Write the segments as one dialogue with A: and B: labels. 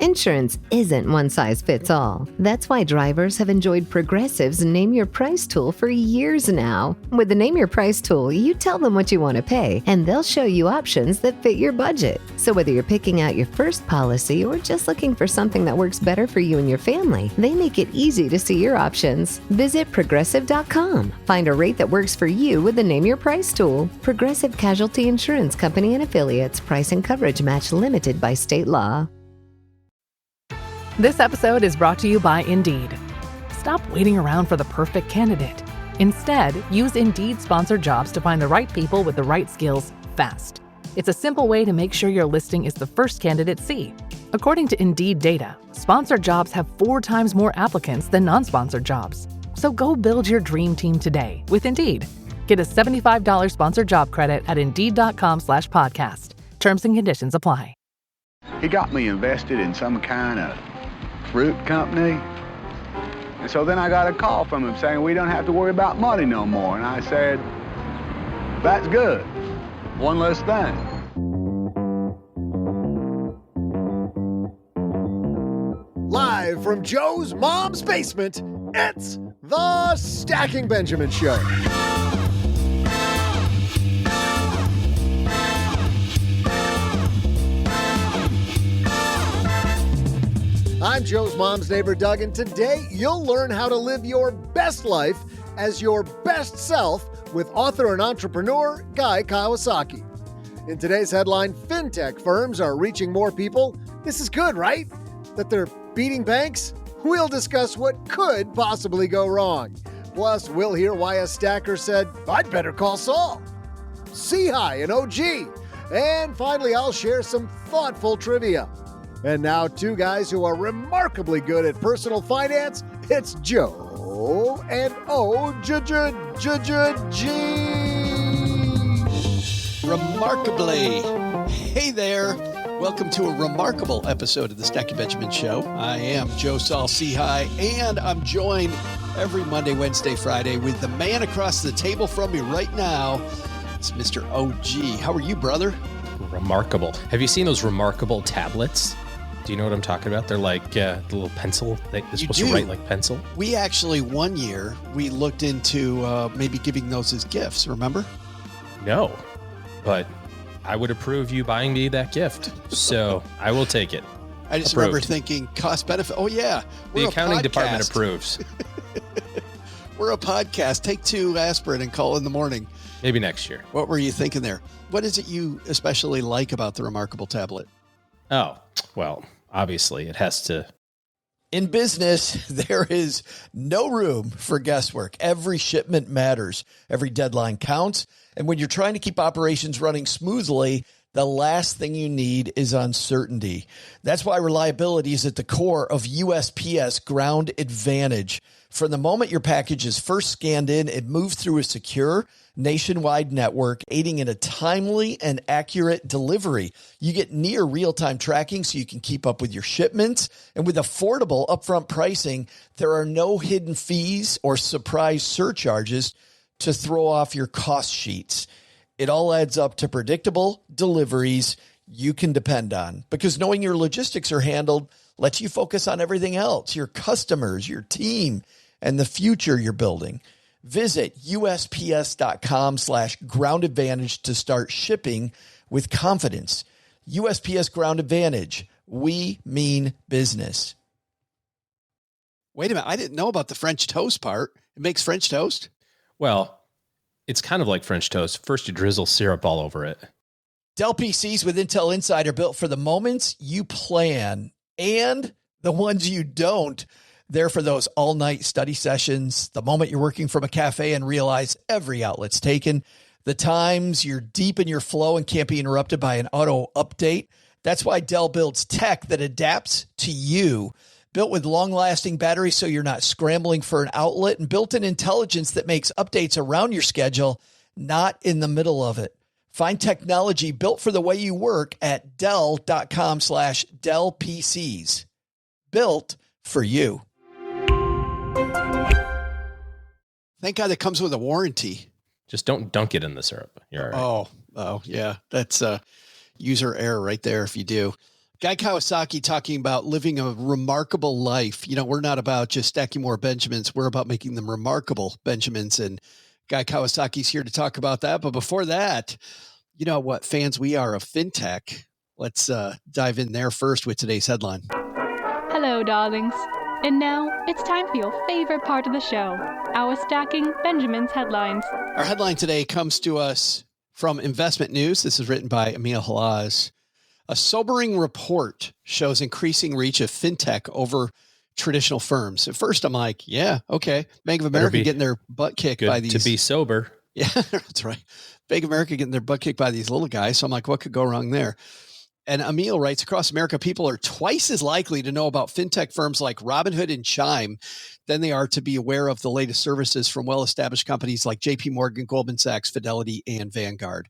A: Insurance isn't one size fits all. That's why drivers have enjoyed Progressive's Name Your Price tool for years now. With the Name Your Price tool, you tell them what you want to pay, and they'll show you options that fit your budget. So whether you're picking out your first policy or just looking for something that works better for you and your family, they make it easy to see your options. Visit Progressive.com. Find a rate that works for you with the Name Your Price tool. Progressive Casualty Insurance Company and Affiliates. Price and coverage match limited by state law.
B: This episode is brought to you by Indeed. Stop waiting around for the perfect candidate. Instead, use Indeed sponsored jobs to find the right people with the right skills fast. It's a simple way to make sure your listing is the first candidates see. According to Indeed data, sponsored jobs have 4 times more applicants than non-sponsored jobs. So go build your dream team today with Indeed. Get a $75 sponsored job credit at Indeed.com/podcast. Terms and conditions apply.
C: He got me invested in some kind of fruit company. And so then I got a call from him saying, we don't have to worry about money no more. And I said, that's good. One less thing.
D: Live from Joe's mom's basement, it's the Stacking Benjamin Show. I'm Joe's mom's neighbor, Doug, and today you'll learn how to live your best life as your best self with author and entrepreneur Guy Kawasaki. In today's headline, FinTech firms are reaching more people. This is good, right? That they're beating banks? We'll discuss what could possibly go wrong. Plus, we'll hear why a stacker said, I'd better call Saul. C-High and OG. And finally, I'll share some thoughtful trivia. And now, 2 guys who are remarkably good at personal finance. It's Joe and O-G.
E: Remarkably. Hey there. Welcome to a remarkable episode of the Stacking Benjamin Show. I am Joe Saul C-High, and I'm joined every Monday, Wednesday, Friday with the man across the table from me right now. It's Mr. OG. How are you, brother?
F: Remarkable. Have you seen those remarkable tablets? Do you know what I'm talking about? They're like the little pencil. They're supposed to write like pencil.
E: We actually, one year, we looked into maybe giving those as gifts, remember?
F: No, but I would approve you buying me that gift. So I will take it.
E: I just
F: Approved.
E: remember thinking cost benefit. Oh, yeah.
F: The accounting department approves.
E: We're a podcast. Take 2 aspirin and call in the morning.
F: Maybe next year.
E: What were you thinking there? What is it you especially like about the Remarkable tablet?
F: Oh, well, obviously it has to.
E: In business, there is no room for guesswork. Every shipment matters. Every deadline counts. And when you're trying to keep operations running smoothly, the last thing you need is uncertainty. That's why reliability is at the core of USPS Ground Advantage. From the moment your package is first scanned in, it moves through a secure nationwide network, aiding in a timely and accurate delivery. You get near real-time tracking so you can keep up with your shipments. And with affordable upfront pricing, there are no hidden fees or surprise surcharges to throw off your cost sheets. It all adds up to predictable deliveries you can depend on, because knowing your logistics are handled lets you focus on everything else, your customers, your team, and the future you're building. Visit USPS.com/Ground Advantage to start shipping with confidence. USPS Ground Advantage. We mean business.
G: Wait a minute. I didn't know about the French toast part. It makes French toast?
F: Well, it's kind of like French toast. First, you drizzle syrup all over it.
E: Dell PCs with Intel Inside are built for the moments you plan and the ones you don't. They're for those all-night study sessions, the moment you're working from a cafe and realize every outlet's taken, the times you're deep in your flow and can't be interrupted by an auto update. That's why Dell builds tech that adapts to you. Built with long-lasting batteries so you're not scrambling for an outlet, and built-in intelligence that makes updates around your schedule, not in the middle of it. Find technology built for the way you work at Dell.com/Dell PCs. Built for you.
G: Thank God it comes with a warranty.
F: Just don't dunk it in the syrup. You're all right.
G: Oh, yeah. That's user error right there if you do. Guy Kawasaki talking about living a remarkable life. We're not about just stacking more Benjamins. We're about making them remarkable Benjamins. And Guy Kawasaki's here to talk about that. But before that, you know what fans we are of FinTech. Let's dive in there first with today's headline.
H: Hello, darlings. And now it's time for your favorite part of the show, our Stacking Benjamins headlines.
G: Our headline today comes to us from Investment News. This is written by Emil Halaz. A sobering report shows increasing reach of FinTech over traditional firms. At first, I'm like, yeah, okay. Bank of America getting their butt kicked by these.
F: To be sober.
G: Yeah, that's right. Bank of America getting their butt kicked by these little guys. So I'm like, what could go wrong there? And Emil writes, across America, people are twice as likely to know about FinTech firms like Robinhood and Chime than they are to be aware of the latest services from well-established companies like JP Morgan, Goldman Sachs, Fidelity, and Vanguard.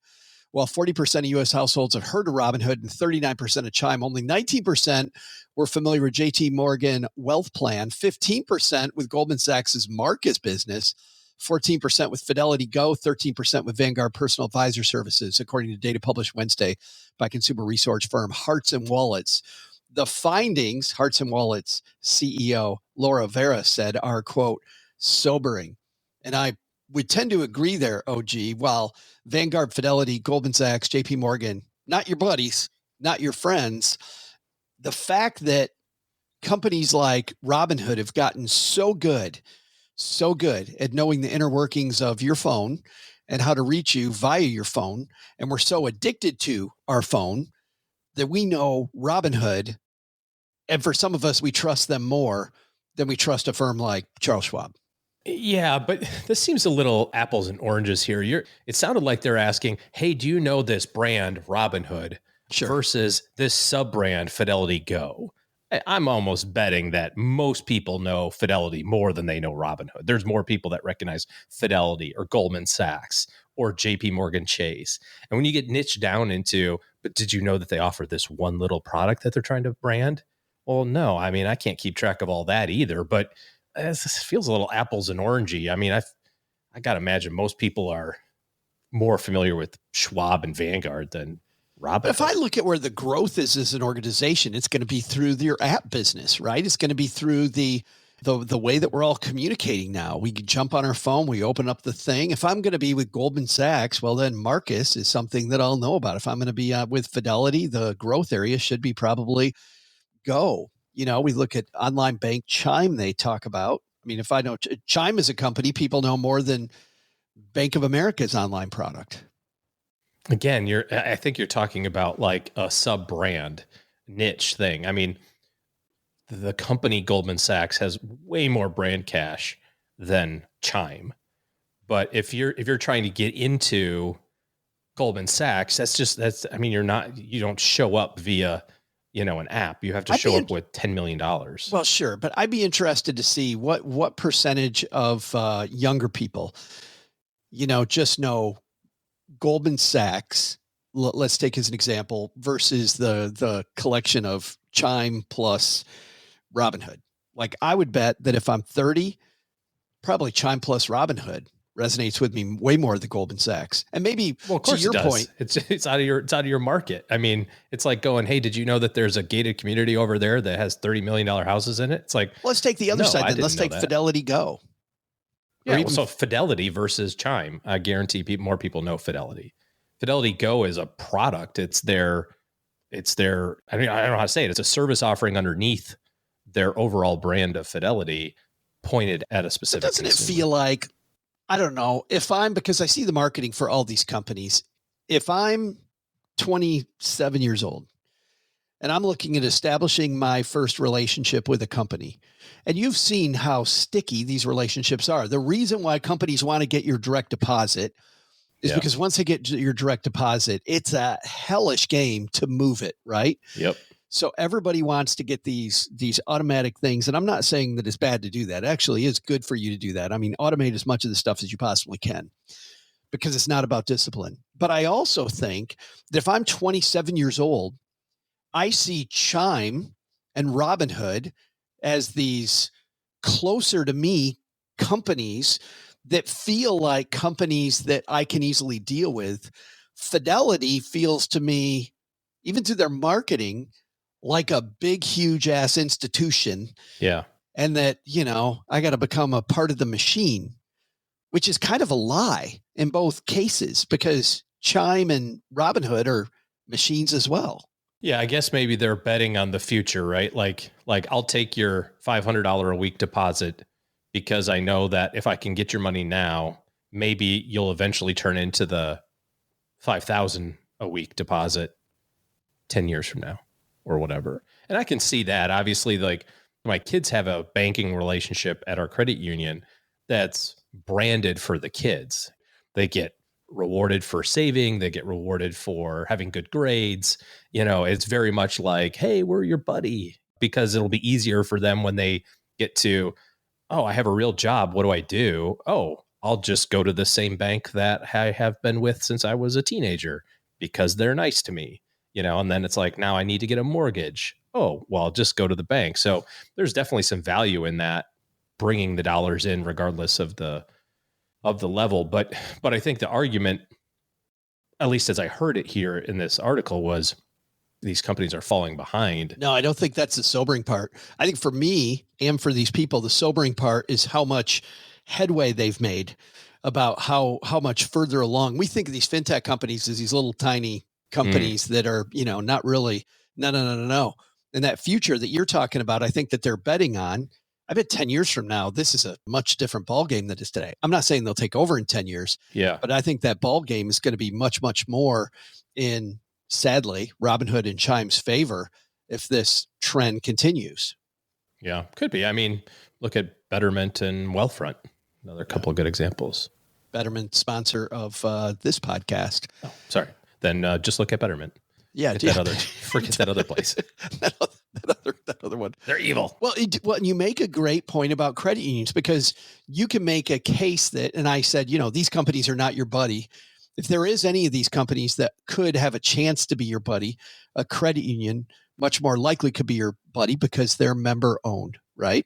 G: While 40% of U.S. households have heard of Robinhood and 39% of Chime, only 19% were familiar with JP Morgan Wealth Plan, 15% with Goldman Sachs' Marcus business, 14% with Fidelity Go, 13% with Vanguard Personal Advisor Services, according to data published Wednesday by consumer research firm Hearts and Wallets. The findings, Hearts and Wallets CEO Laura Vera said, are, quote, sobering. And I would tend to agree there, OG. While Vanguard, Fidelity, Goldman Sachs, JP Morgan, not your buddies, not your friends, the fact that companies like Robinhood have gotten so good at knowing the inner workings of your phone and how to reach you via your phone, and we're so addicted to our phone that we know Robinhood, and for some of us, we trust them more than we trust a firm like Charles Schwab.
F: Yeah, but this seems a little apples and oranges here. It sounded like they're asking, hey, do you know this brand Robinhood versus this sub-brand Fidelity Go? I'm almost betting that most people know Fidelity more than they know Robinhood. There's more people that recognize Fidelity or Goldman Sachs or JP Morgan Chase. And when you get niched down into, but did you know that they offer this one little product that they're trying to brand? Well, no, I mean, I can't keep track of all that either, but it feels a little apples and orangey. I mean, I got to imagine most people are more familiar with Schwab and Vanguard than Robinhood.
G: If I look at where the growth is as an organization, it's going to be through your app business, right? It's going to be through the way that we're all communicating now. We jump on our phone, we open up the thing. If I'm going to be with Goldman Sachs, well, then Marcus is something that I'll know about. If I'm going to be with Fidelity, the growth area should be probably Go. We look at online bank Chime they talk about. I mean, if I know Chime is a company, people know more than Bank of America's online product.
F: Again, I think you're talking about like a sub-brand niche thing. I mean, the company Goldman Sachs has way more brand cash than Chime. But if you're trying to get into Goldman Sachs, you don't show up via an app. You have to show up with $10 million. Well,
G: sure. But I'd be interested to see what percentage of younger people, just know Goldman Sachs, let's take as an example, versus the collection of Chime plus Robinhood. Like, I would bet that if I'm 30, probably Chime plus Robinhood resonates with me way more than Goldman Sachs. And maybe,
F: well, of course,
G: to your point,
F: it's out of your market. I mean, it's like going, hey, did you know that there's a gated community over there that has $30 million houses in it? It's like,
G: let's take the other side then. Let's take Fidelity Go.
F: Yeah, so Fidelity versus Chime. I guarantee more people know Fidelity. Fidelity Go is a product. It's their, I don't know how to say it. It's a service offering underneath their overall brand of Fidelity pointed at a specific
G: Doesn't
F: consumer.
G: It feel like, I don't know, because I see the marketing for all these companies. If I'm 27 years old and I'm looking at establishing my first relationship with a company, and you've seen how sticky these relationships are. The reason why companies want to get your direct deposit is because once they get your direct deposit, it's a hellish game to move it, right?
F: Yep.
G: So everybody wants to get these automatic things. And I'm not saying that it's bad to do that. It actually is good for you to do that. I mean, automate as much of the stuff as you possibly can because it's not about discipline. But I also think that if I'm 27 years old, I see Chime and Robinhood as these closer to me companies that feel like companies that I can easily deal with. Fidelity feels to me, even through their marketing, like a big, huge ass institution.
F: Yeah.
G: And that, I got to become a part of the machine, which is kind of a lie in both cases because Chime and Robinhood are machines as well.
F: Yeah, I guess maybe they're betting on the future, right? Like I'll take your $500 a week deposit because I know that if I can get your money now, maybe you'll eventually turn into the $5,000 a week deposit 10 years from now or whatever. And I can see that. Obviously, like my kids have a banking relationship at our credit union that's branded for the kids. They get rewarded for saving. They get rewarded for having good grades. It's very much like, hey, we're your buddy, because it'll be easier for them when they get to, oh, I have a real job. What do I do? Oh, I'll just go to the same bank that I have been with since I was a teenager because they're nice to me, and then it's like, now I need to get a mortgage. Oh, well, I'll just go to the bank. So there's definitely some value in that, bringing the dollars in regardless of the level. But I think the argument, at least as I heard it here in this article, was these companies are falling behind.
G: No, I don't think that's the sobering part. I think for me and for these people, the sobering part is how much headway they've made, about how much further along. We think of these fintech companies as these little tiny companies that are, not really, no. And that future that you're talking about, I think that they're betting on. I bet 10 years from now, this is a much different ball game than it is today. I'm not saying they'll take over in 10 years, but I think that ball game is going to be much, much more in, sadly, Robinhood and Chime's favor if this trend continues.
F: Yeah, could be. I mean, look at Betterment and Wealthfront. Another couple of good examples.
G: Betterment, sponsor of this podcast.
F: Oh, sorry. Then just look at Betterment.
G: Yeah,
F: forget that other place.
G: that other one.
F: They're evil.
G: Well, you make a great point about credit unions, because you can make a case that, and I said, these companies are not your buddy. If there is any of these companies that could have a chance to be your buddy, a credit union much more likely could be your buddy because they're member owned, right?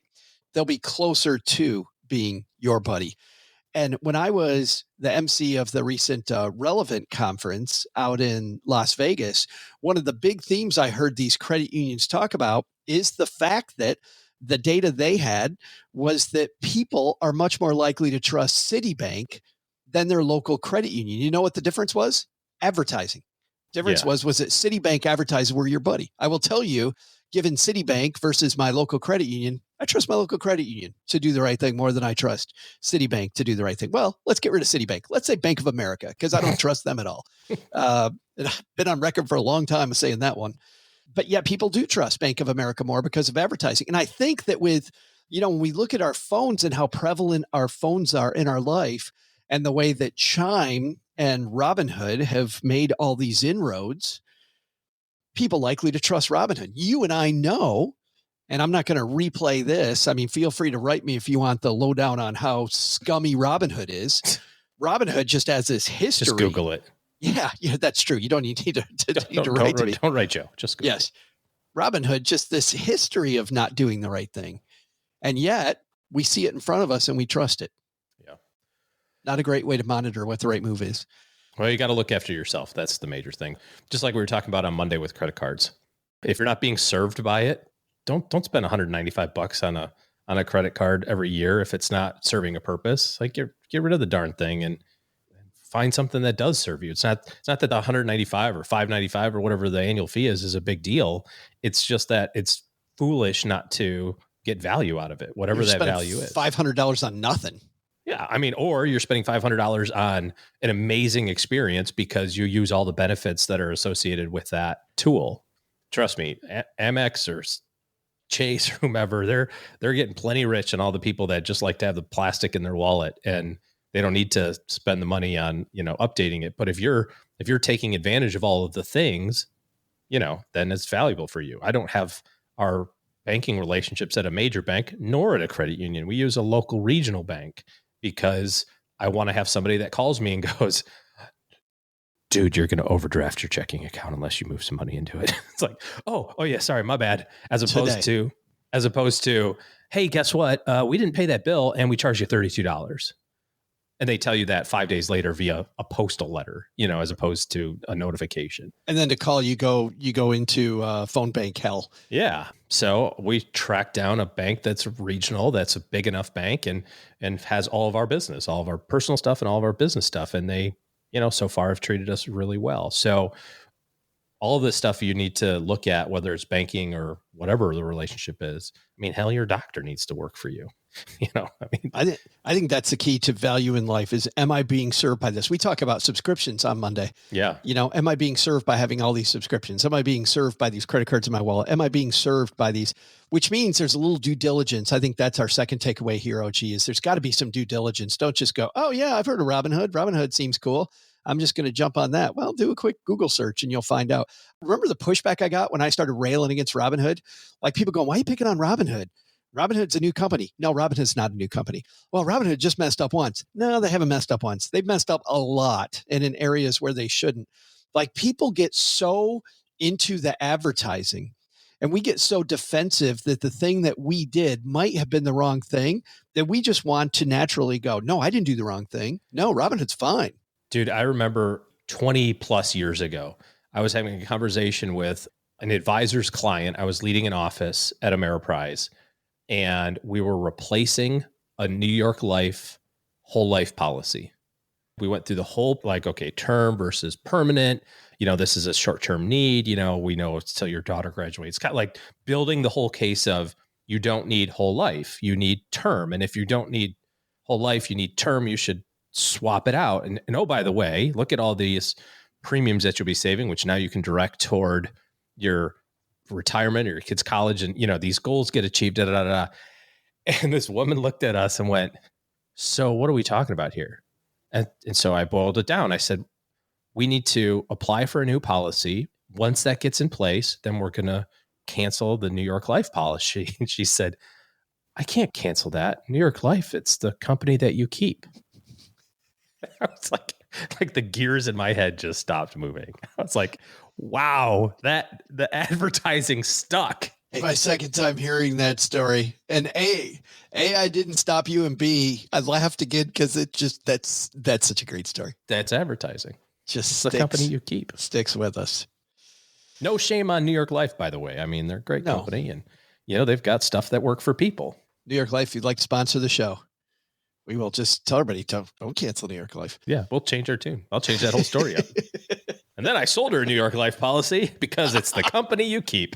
G: They'll be closer to being your buddy. And when I was the MC of the recent Relevant conference out in Las Vegas, one of the big themes I heard these credit unions talk about is the fact that the data they had was that people are much more likely to trust Citibank than their local credit union. You know what the difference was? Advertising. Difference was that Citibank advertised, we're your buddy. I will tell you, given Citibank versus my local credit union, I trust my local credit union to do the right thing more than I trust Citibank to do the right thing. Well, let's get rid of Citibank. Let's say Bank of America, because I don't trust them at all. I've been on record for a long time of saying that one. But yet people do trust Bank of America more because of advertising. And I think that with, when we look at our phones and how prevalent our phones are in our life, and the way that Chime and Robinhood have made all these inroads, people likely to trust Robinhood. You and I know, and I'm not going to replay this. I mean, feel free to write me if you want the lowdown on how scummy Robinhood is. Robinhood just has this history.
F: Just Google it.
G: Yeah, that's true. You don't need to write to me.
F: Don't write, Joe. Just Google.
G: Yes. Robinhood, just this history of not doing the right thing. And yet we see it in front of us and we trust it.
F: Yeah.
G: Not a great way to monitor what the right move is.
F: Well, you got to look after yourself. That's the major thing. Just like we were talking about on Monday with credit cards. If you're not being served by it, don't spend $195 on a credit card every year if it's not serving a purpose. Like get rid of the darn thing and find something that does serve you. It's not that the $195 or $595 or whatever the annual fee is a big deal. It's just that it's foolish not to get value out of it, whatever that value is.
G: $500 on nothing.
F: Yeah. I mean, or you're spending $500 on an amazing experience because you use all the benefits that are associated with that tool. Trust me, Amex or Chase or whomever, they're getting plenty rich on all the people that just like to have the plastic in their wallet and they don't need to spend the money on, updating it. But if you're taking advantage of all of the things, then it's valuable for you. I don't have our banking relationships at a major bank nor at a credit union. We use a local regional bank because I want to have somebody that calls me and goes, dude, you're going to overdraft your checking account unless you move some money into it. It's like, oh yeah, sorry, my bad. As opposed to, hey, guess what? We didn't pay that bill and we charged you $32. And they tell you that 5 days later via a postal letter, as opposed to a notification.
G: And then to call, you go into phone bank hell.
F: Yeah. So we tracked down a bank that's regional, that's a big enough bank and has all of our business, all of our personal stuff and all of our business stuff. And they, so far have treated us really well. So all of this stuff you need to look at, whether it's banking or whatever the relationship is. I mean, hell, your doctor needs to work for you.
G: I think that's the key to value in life is, am I being served by this? We talk about subscriptions on Monday.
F: Yeah.
G: Am I being served by having all these subscriptions? Am I being served by these credit cards in my wallet? Am I being served by these, which means there's a little due diligence. I think that's our second takeaway here, OG, is there's got to be some due diligence. Don't just go, oh yeah, I've heard of Robinhood. Robinhood seems cool. I'm just going to jump on that. Well, do a quick Google search and you'll find out. Remember the pushback I got when I started railing against Robinhood? Like people going, why are you picking on Robinhood? Robinhood's a new company. No, Robinhood's not a new company. Well, Robinhood just messed up once. No, they haven't messed up once. They've messed up a lot and in areas where they shouldn't. Like people get so into the advertising and we get so defensive that the thing that we did might have been the wrong thing that we just want to naturally go, no, I didn't do the wrong thing. No, Robinhood's fine.
F: Dude, I remember 20 plus years ago, I was having a conversation with an advisor's client. I was leading an office at Ameriprise. And we were replacing a New York Life whole life policy. We went through the whole, term versus permanent. This is a short-term need. We know it's till your daughter graduates. It's kind of like building the whole case of you don't need whole life, you need term. And if you don't need whole life, you need term, you should swap it out. And oh, by the way, look at all these premiums that you'll be saving, which now you can direct toward your retirement or your kids' college, and these goals get achieved. And this woman looked at us and went, "So what are we talking about here?" And so I boiled it down. I said, "We need to apply for a new policy. Once that gets in place, then we're going to cancel the New York Life policy." And she said, "I can't cancel that. New York Life, it's the company that you keep." I was like the gears in my head just stopped moving. I was like, wow, the advertising stuck.
G: My second time hearing that story. And A, I didn't stop you, and B, I laughed again because it just, that's such a great story.
F: That's advertising.
G: Just
F: the company you keep.
G: Sticks with us.
F: No shame on New York Life, by the way. I mean, they're a great company and, they've got stuff that work for people.
G: New York Life, if you'd like to sponsor the show, we will just tell everybody, don't cancel New York Life.
F: Yeah, we'll change our tune. I'll change that whole story up. And then I sold her a New York Life policy because it's the company you keep.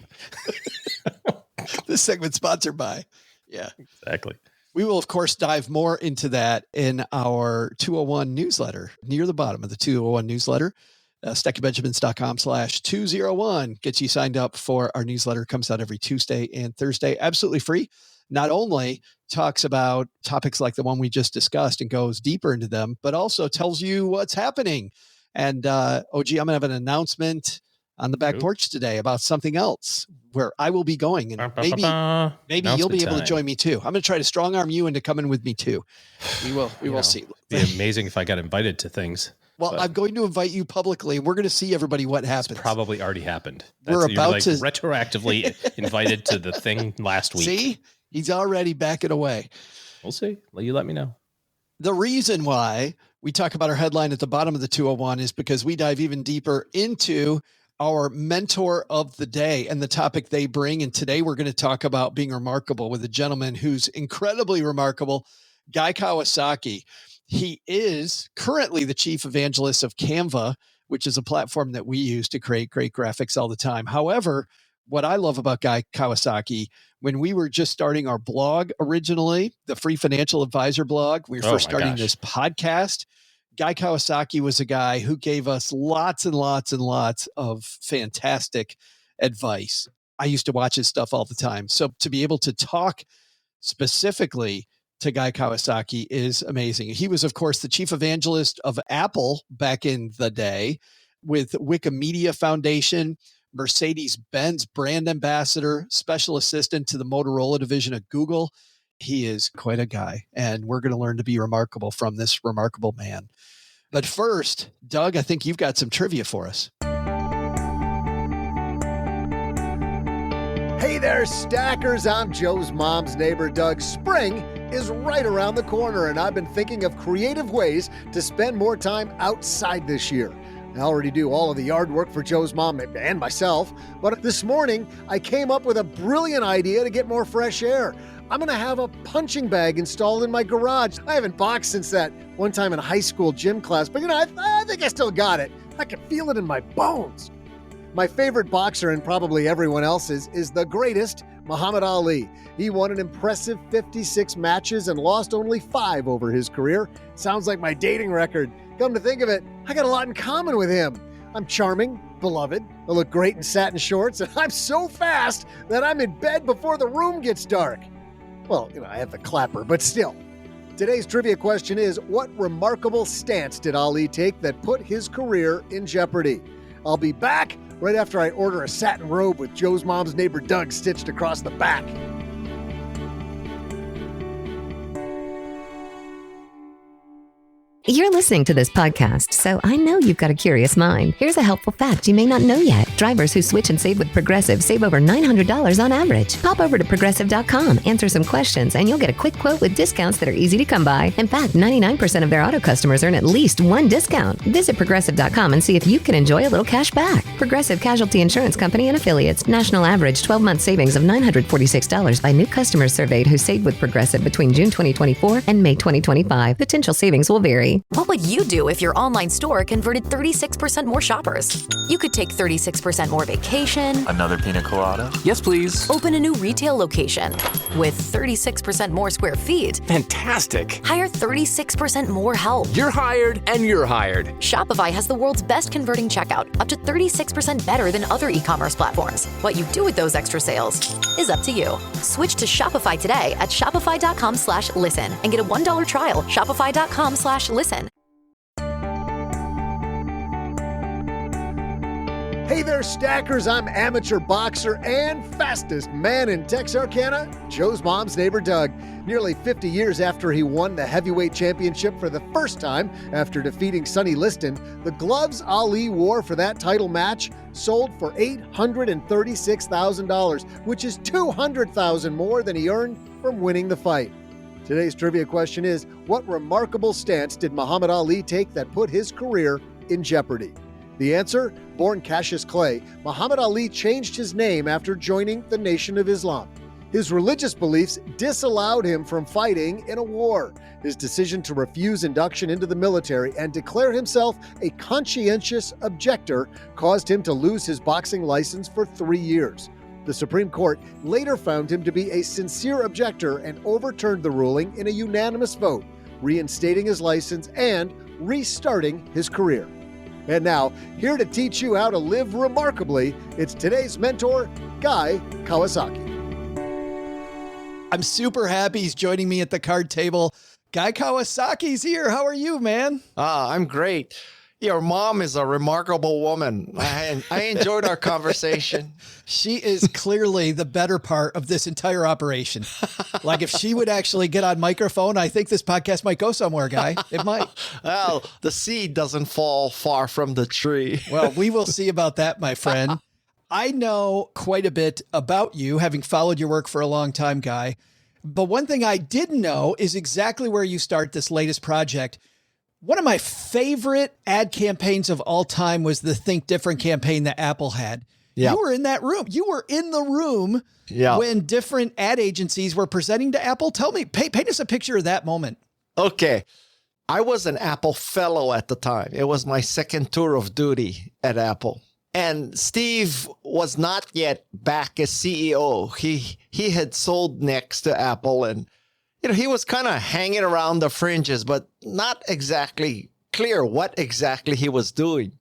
G: This segment's sponsored by. Yeah,
F: exactly.
G: We will, of course, dive more into that in our 201 newsletter. Near the bottom of the 201 newsletter, StackyBenjamins.com/201 gets you signed up for our newsletter. It comes out every Tuesday and Thursday, absolutely free. Not only talks about topics like the one we just discussed and goes deeper into them, but also tells you what's happening. And OG, I'm going to have an announcement on the back porch today about something else where I will be going. And maybe you'll be able to join me too. I'm going to try to strong arm you into coming with me too. We will see.
F: It'd be amazing if I got invited to things.
G: Well, I'm going to invite you publicly. We're going to see everybody what happens.
F: It's probably already happened.
G: We're about to
F: retroactively invited to the thing last week.
G: See? He's already backing away.
F: We'll see. You let me know.
G: The reason why we talk about our headline at the bottom of the 201 is because we dive even deeper into our mentor of the day and the topic they bring. And today we're going to talk about being remarkable with a gentleman who's incredibly remarkable, Guy Kawasaki. He is currently the chief evangelist of Canva, which is a platform that we use to create great graphics all the time. However, what I love about Guy Kawasaki, when we were just starting our blog originally, the Free Financial Advisor blog, we were first starting this podcast. Guy Kawasaki was a guy who gave us lots and lots and lots of fantastic advice. I used to watch his stuff all the time. So to be able to talk specifically to Guy Kawasaki is amazing. He was, of course, the chief evangelist of Apple back in the day with Wikimedia Foundation, Mercedes-Benz brand ambassador, special assistant to the Motorola division of Google. He is quite a guy, and we're going to learn to be remarkable from this remarkable man. But first, Doug, I think you've got some trivia for us.
D: Hey there, stackers. I'm Joe's mom's neighbor, Doug. Spring is right around the corner, and I've been thinking of creative ways to spend more time outside this year. I already do all of the yard work for Joe's mom and myself, but this morning I came up with a brilliant idea to get more fresh air. I'm going to have a punching bag installed in my garage. I haven't boxed since that one time in high school gym class, but I think I still got it. I can feel it in my bones. My favorite boxer, and probably everyone else's, is the greatest, Muhammad Ali. He won an impressive 56 matches and lost only 5 over his career. Sounds like my dating record. Come to think of it, I got a lot in common with him. I'm charming, beloved, I look great in satin shorts, and I'm so fast that I'm in bed before the room gets dark. Well, I have the clapper, but still. Today's trivia question is, what remarkable stance did Ali take that put his career in jeopardy? I'll be back right after I order a satin robe with Joe's mom's neighbor Doug stitched across the back.
A: You're listening to this podcast, so I know you've got a curious mind. Here's a helpful fact you may not know yet. Drivers who switch and save with Progressive save over $900 on average. Pop over to Progressive.com, answer some questions, and you'll get a quick quote with discounts that are easy to come by. In fact, 99% of their auto customers earn at least one discount. Visit Progressive.com and see if you can enjoy a little cash back. Progressive Casualty Insurance Company and Affiliates. National average 12-month savings of $946 by new customers surveyed who saved with Progressive between June 2024 and May 2025. Potential savings will vary.
I: What would you do if your online store converted 36% more shoppers? You could take 36% more vacation.
J: Another pina colada?
K: Yes, please.
I: Open a new retail location with 36% more square feet.
K: Fantastic.
I: Hire 36% more help.
K: You're hired and you're hired.
I: Shopify has the world's best converting checkout, up to 36% better than other e-commerce platforms. What you do with those extra sales is up to you. Switch to Shopify today at shopify.com/listen and get a $1 trial. Shopify.com/listen.
D: Hey there, stackers. I'm amateur boxer and fastest man in Texarkana, Joe's mom's neighbor Doug. Nearly 50 years after he won the heavyweight championship for the first time after defeating Sonny Liston, the gloves Ali wore for that title match sold for $836,000, which is $200,000 more than he earned from winning the fight. Today's trivia question is, what remarkable stance did Muhammad Ali take that put his career in jeopardy? The answer, born Cassius Clay, Muhammad Ali changed his name after joining the Nation of Islam. His religious beliefs disallowed him from fighting in a war. His decision to refuse induction into the military and declare himself a conscientious objector caused him to lose his boxing license for 3 years. The Supreme Court later found him to be a sincere objector and overturned the ruling in a unanimous vote, reinstating his license and restarting his career. And now, here to teach you how to live remarkably, it's today's mentor, Guy Kawasaki.
G: I'm super happy he's joining me at the card table. Guy Kawasaki's here. How are you, man?
L: I'm great. Your mom is a remarkable woman. I enjoyed our conversation.
G: She is clearly the better part of this entire operation. Like if she would actually get on microphone, I think this podcast might go somewhere, Guy. It might.
L: Well, the seed doesn't fall far from the tree.
G: Well, we will see about that, my friend. I know quite a bit about you, having followed your work for a long time, Guy. But one thing I didn't know is exactly where you start this latest project. One of my favorite ad campaigns of all time was the Think Different campaign that Apple had. Yeah. You were in that room. You were in the room when different ad agencies were presenting to Apple. Tell me, paint us a picture of that moment.
L: Okay. I was an Apple fellow at the time. It was my second tour of duty at Apple. And Steve was not yet back as CEO. He had sold next to Apple, and he was kind of hanging around the fringes, but not exactly clear what exactly he was doing.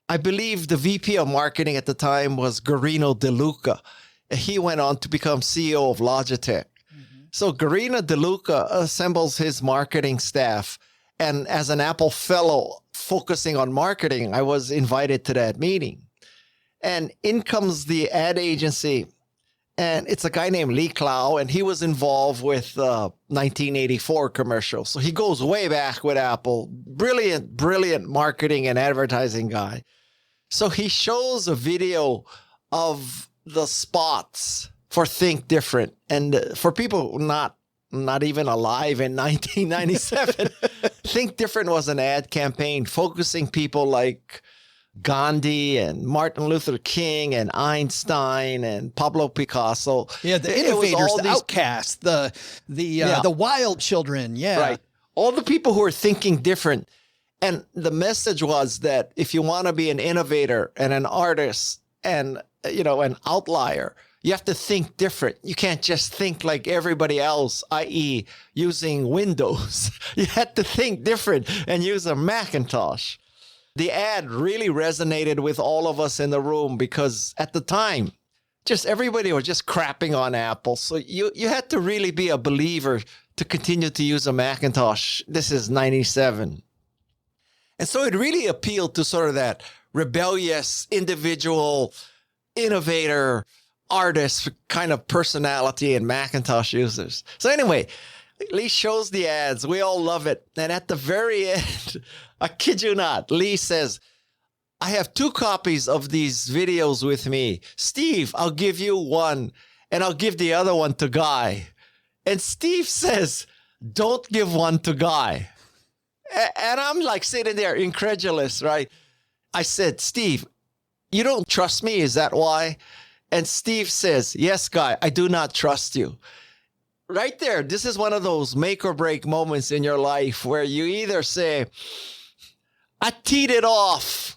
L: I believe the VP of marketing at the time was Guerino De Luca. He went on to become CEO of Logitech. Mm-hmm. So Guerino De Luca assembles his marketing staff. And as an Apple fellow focusing on marketing, I was invited to that meeting. And in comes the ad agency. And it's a guy named Lee Clow, and he was involved with 1984 commercial. So he goes way back with Apple. Brilliant marketing and advertising guy. So he shows a video of the spots for Think Different. And for people not even alive in 1997, Think Different was an ad campaign focusing people like Gandhi and Martin Luther King and Einstein and Pablo Picasso.
J: Yeah, the innovators, the outcasts, the wild children. Yeah.
L: Right. All the people who are thinking different. And the message was that if you want to be an innovator and an artist and, an outlier, you have to think different. You can't just think like everybody else, i.e. using Windows. You had to think different and use a Macintosh. The ad really resonated with all of us in the room because at the time, just everybody was just crapping on Apple. So you had to really be a believer to continue to use a Macintosh. This is 97. And so it really appealed to sort of that rebellious, individual, innovator, artist kind of personality in Macintosh users. So anyway, Lee shows the ads. We all love it. And at the very end, I kid you not, Lee says, I have 2 copies of these videos with me. Steve, I'll give you one, and I'll give the other one to Guy. And Steve says, don't give one to Guy. And I'm like sitting there incredulous, right? I said, Steve, you don't trust me? Is that why? And Steve says, yes, Guy, I do not trust you. Right there, this is one of those make or break moments in your life where you either say, I teed it off,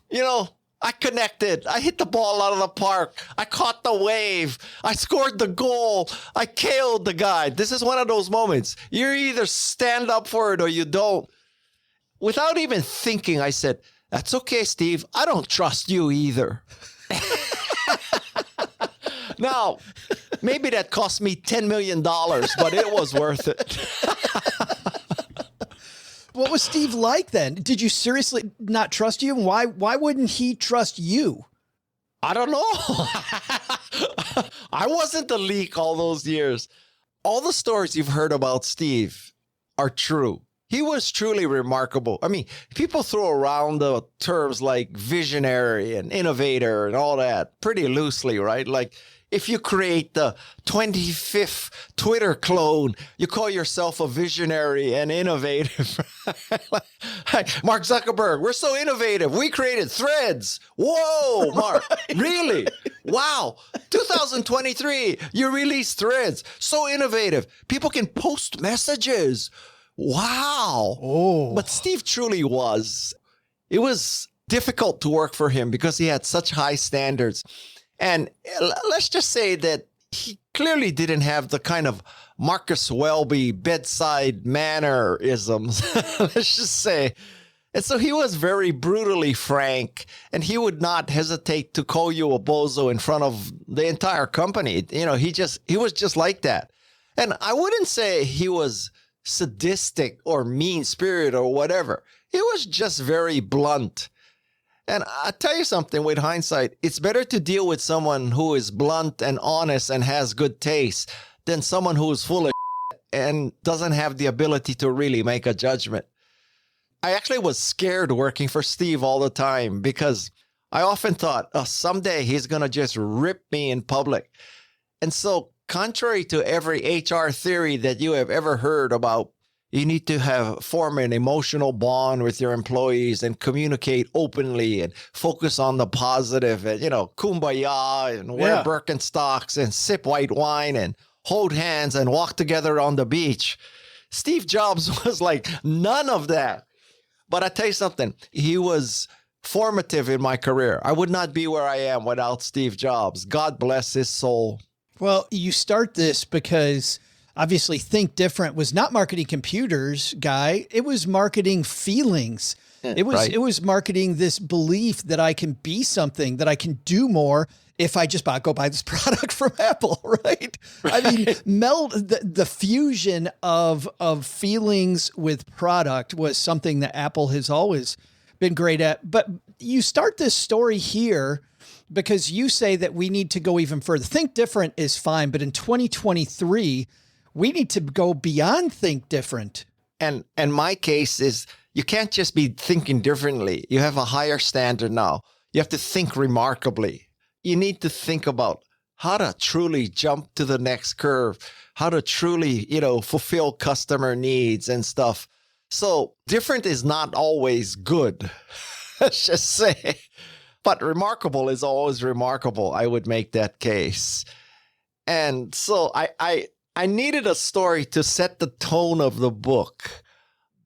L: I connected, I hit the ball out of the park, I caught the wave, I scored the goal, I KO'd the guy. This is one of those moments. You either stand up for it or you don't. Without even thinking, I said, that's okay, Steve. I don't trust you either. Now, maybe that cost me $10 million, but it was worth it.
J: What was Steve like then? Did you seriously not trust you? Why wouldn't he trust you?
L: I don't know. I wasn't the leak all those years. All the stories you've heard about Steve are true. He was truly remarkable. I mean, people throw around the terms like visionary and innovator and all that pretty loosely, right? Like if you create the 25th Twitter clone, you call yourself a visionary and innovative. Mark Zuckerberg, we're so innovative. We created Threads. Whoa, Mark, really? Wow. 2023, you released Threads. So innovative. People can post messages. Wow.
J: Oh.
L: But Steve truly was. It was difficult to work for him because he had such high standards. And let's just say that he clearly didn't have the kind of Marcus Welby bedside mannerisms, let's just say. And so he was very brutally frank, and he would not hesitate to call you a bozo in front of the entire company. He was just like that. And I wouldn't say he was sadistic or mean-spirited or whatever. He was just very blunt. And I tell you something, with hindsight, it's better to deal with someone who is blunt and honest and has good taste than someone who is full of shit and doesn't have the ability to really make a judgment. I actually was scared working for Steve all the time because I often thought, someday he's going to just rip me in public. And so contrary to every HR theory that you have ever heard about, you need to form an emotional bond with your employees and communicate openly and focus on the positive and, kumbaya and wear Birkenstocks and sip white wine and hold hands and walk together on the beach. Steve Jobs was like none of that. But I tell you something, he was formative in my career. I would not be where I am without Steve Jobs. God bless his soul.
J: Well, you start this because obviously Think Different was not marketing computers, Guy. It was marketing feelings. It was marketing this belief that I can be something, that I can do more if I just go buy this product from Apple, right? I mean, meld the fusion of feelings with product was something that Apple has always been great at. But you start this story here because you say that we need to go even further. Think Different is fine, but in 2023, we need to go beyond Think Different.
L: And my case is you can't just be thinking differently. You have a higher standard now. You have to think remarkably. You need to think about how to truly jump to the next curve, how to truly, fulfill customer needs and stuff. So different is not always good, let's just say. But remarkable is always remarkable. I would make that case. And so I needed a story to set the tone of the book,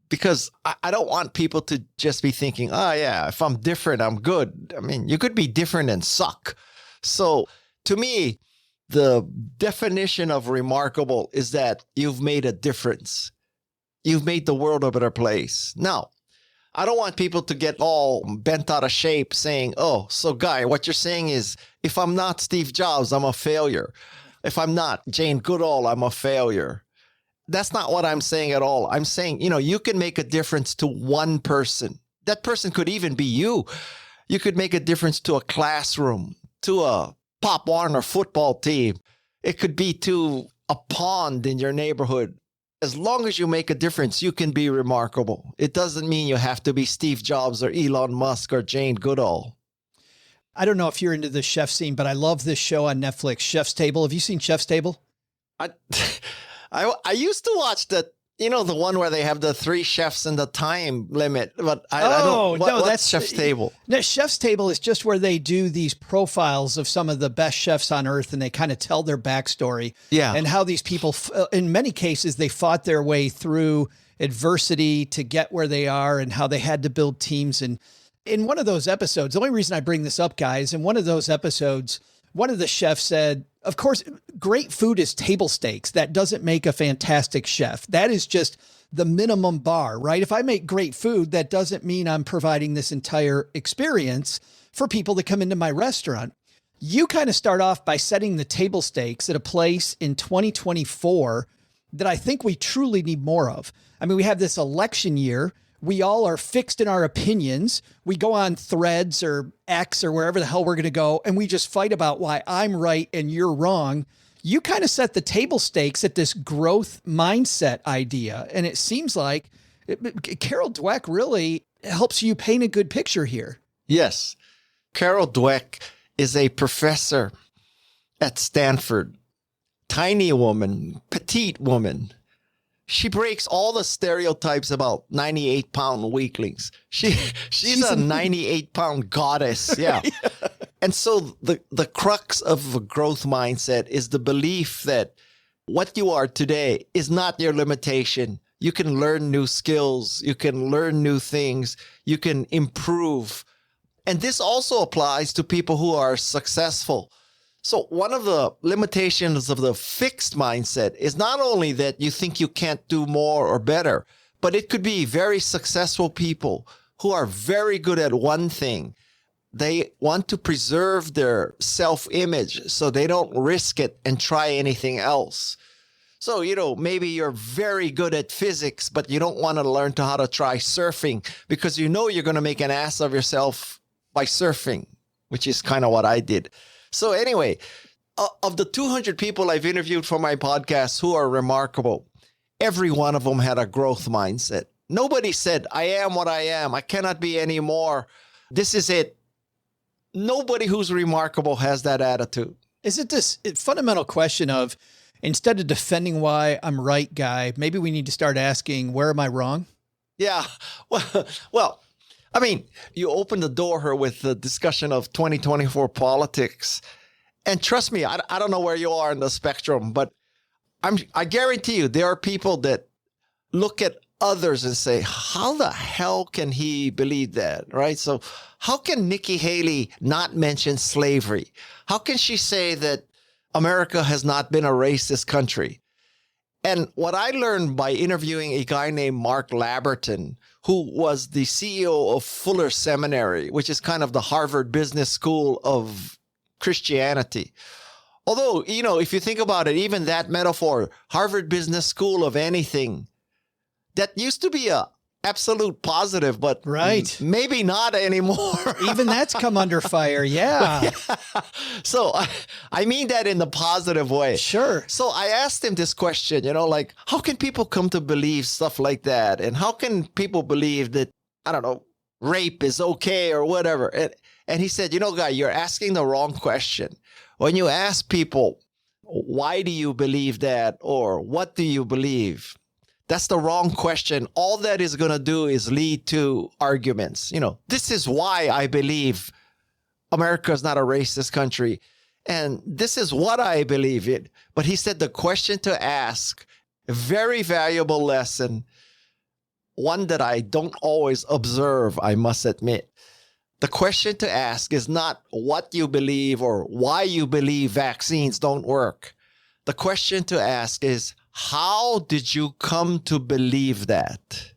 L: because I don't want people to just be thinking, oh, yeah, if I'm different, I'm good. I mean, you could be different and suck. So to me, the definition of remarkable is that you've made a difference. You've made the world a better place. Now, I don't want people to get all bent out of shape saying, oh, so Guy, what you're saying is if I'm not Steve Jobs, I'm a failure. If I'm not Jane Goodall, I'm a failure. That's not what I'm saying at all. I'm saying, you can make a difference to one person. That person could even be you. You could make a difference to a classroom, to a Pop Warner football team. It could be to a pond in your neighborhood. As long as you make a difference, you can be remarkable. It doesn't mean you have to be Steve Jobs or Elon Musk or Jane Goodall.
J: I don't know if you're into the chef scene, but I love this show on Netflix, Chef's Table. Have you seen Chef's Table?
L: I used to watch the one where they have the 3 chefs and the time limit, but I don't. That's Chef's Table.
J: No, Chef's Table is just where they do these profiles of some of the best chefs on earth, and they kind of tell their backstory.
L: Yeah.
J: And how these people, in many cases, they fought their way through adversity to get where they are, and how they had to build teams. And in one of those episodes, the only reason I bring this up, guys, in one of those episodes, one of the chefs said, of course, great food is table stakes. That doesn't make a fantastic chef. That is just the minimum bar, right? If I make great food, that doesn't mean I'm providing this entire experience for people that come into my restaurant. You kind of start off by setting the table stakes at a place in 2024 that I think we truly need more of. I mean, we have this election year. We all are fixed in our opinions. We go on Threads or X or wherever the hell we're going to go, and we just fight about why I'm right and you're wrong. You kind of set the table stakes at this growth mindset idea. And it seems like Carol Dweck really helps you paint a good picture here.
L: Yes. Carol Dweck is a professor at Stanford. Tiny woman, petite woman. She breaks all the stereotypes about 98-pound weaklings. She's a 98-pound goddess. Yeah. And so the crux of a growth mindset is the belief that what you are today is not your limitation. You can learn new skills. You can learn new things. You can improve. And this also applies to people who are successful. So one of the limitations of the fixed mindset is not only that you think you can't do more or better, but it could be very successful people who are very good at one thing. They want to preserve their self-image so they don't risk it and try anything else. So, maybe you're very good at physics, but you don't want to learn how to try surfing because you're going to make an ass of yourself by surfing, which is kind of what I did. So anyway, of the 200 people I've interviewed for my podcast who are remarkable, every one of them had a growth mindset. Nobody said, I am what I am. I cannot be any more. This is it. Nobody who's remarkable has that attitude.
J: Is it this fundamental question of, instead of defending why I'm right, Guy, maybe we need to start asking, where am I wrong?
L: Yeah. Well, I mean, you open the door here with the discussion of 2024 politics. And trust me, I don't know where you are in the spectrum, but I guarantee you there are people that look at others and say, how the hell can he believe that, right? So how can Nikki Haley not mention slavery? How can she say that America has not been a racist country? And what I learned by interviewing a guy named Mark Laberton, who was the CEO of Fuller Seminary, which is kind of the Harvard Business School of Christianity. Although, if you think about it, even that metaphor, Harvard Business School of anything, that used to be a absolute positive, but
J: right,
L: maybe not anymore.
J: Even that's come under fire. Yeah.
L: So I mean that in the positive way.
J: Sure.
L: So I asked him this question, how can people come to believe stuff like that? And how can people believe that, I don't know, rape is okay or whatever? And he said, Guy, you're asking the wrong question. when you ask people, why do you believe that? Or what do you believe? That's the wrong question. All that is going to do is lead to arguments. This is why I believe America is not a racist country. And this is what I believe in. But he said the question to ask, a very valuable lesson, one that I don't always observe, I must admit. The question to ask is not what you believe or why you believe vaccines don't work. The question to ask is, how did you come to believe that?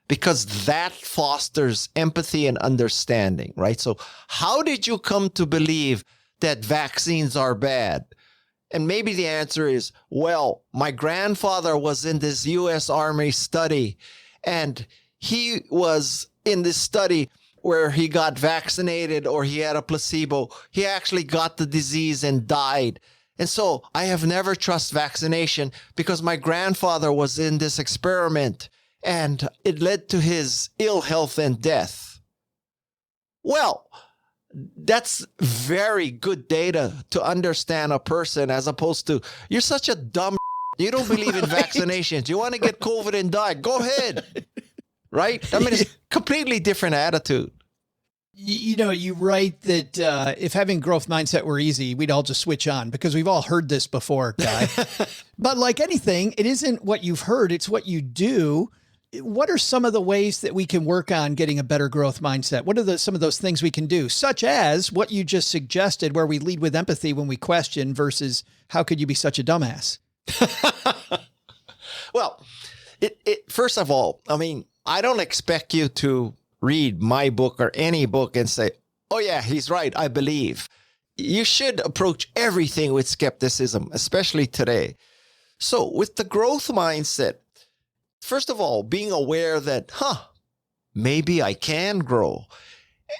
L: Because that fosters empathy and understanding, right? So how did you come to believe that vaccines are bad? And maybe the answer is, well, my grandfather was in this U.S. Army study, and he was in this study where he got vaccinated or he had a placebo. He actually got the disease and died. And so I have never trusted vaccination because my grandfather was in this experiment and it led to his ill health and death. Well, that's very good data to understand a person, as opposed to, you're such a dumb, you don't believe in vaccinations. You want to get COVID and die. Go ahead. Right? I mean, it's a completely different attitude.
J: You write that if having growth mindset were easy, we'd all just switch on, because we've all heard this before, Guy. But like anything, it isn't what you've heard, it's what you do. What are some of the ways that we can work on getting a better growth mindset? What are some of those things we can do, such as what you just suggested, where we lead with empathy when we question versus how could you be such a dumbass?
L: Well, first of all, I mean, I don't expect you to read my book or any book and say, oh yeah, he's right, I believe. You should approach everything with skepticism, especially today. So with the growth mindset, first of all, being aware that, maybe I can grow.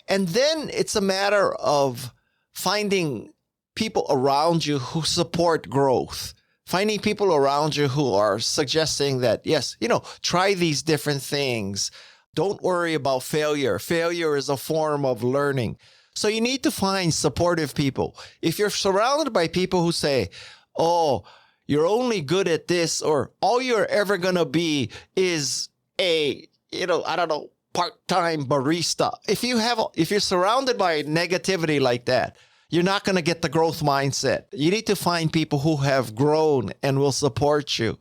L: And then it's a matter of finding people around you who support growth. Finding people around you who are suggesting that, yes, try these different things. Don't worry about failure. Failure is a form of learning. So you need to find supportive people. If you're surrounded by people who say, oh, you're only good at this, or all you're ever going to be is a, part-time barista. If you're surrounded by negativity like that, you're not going to get the growth mindset. You need to find people who have grown and will support you.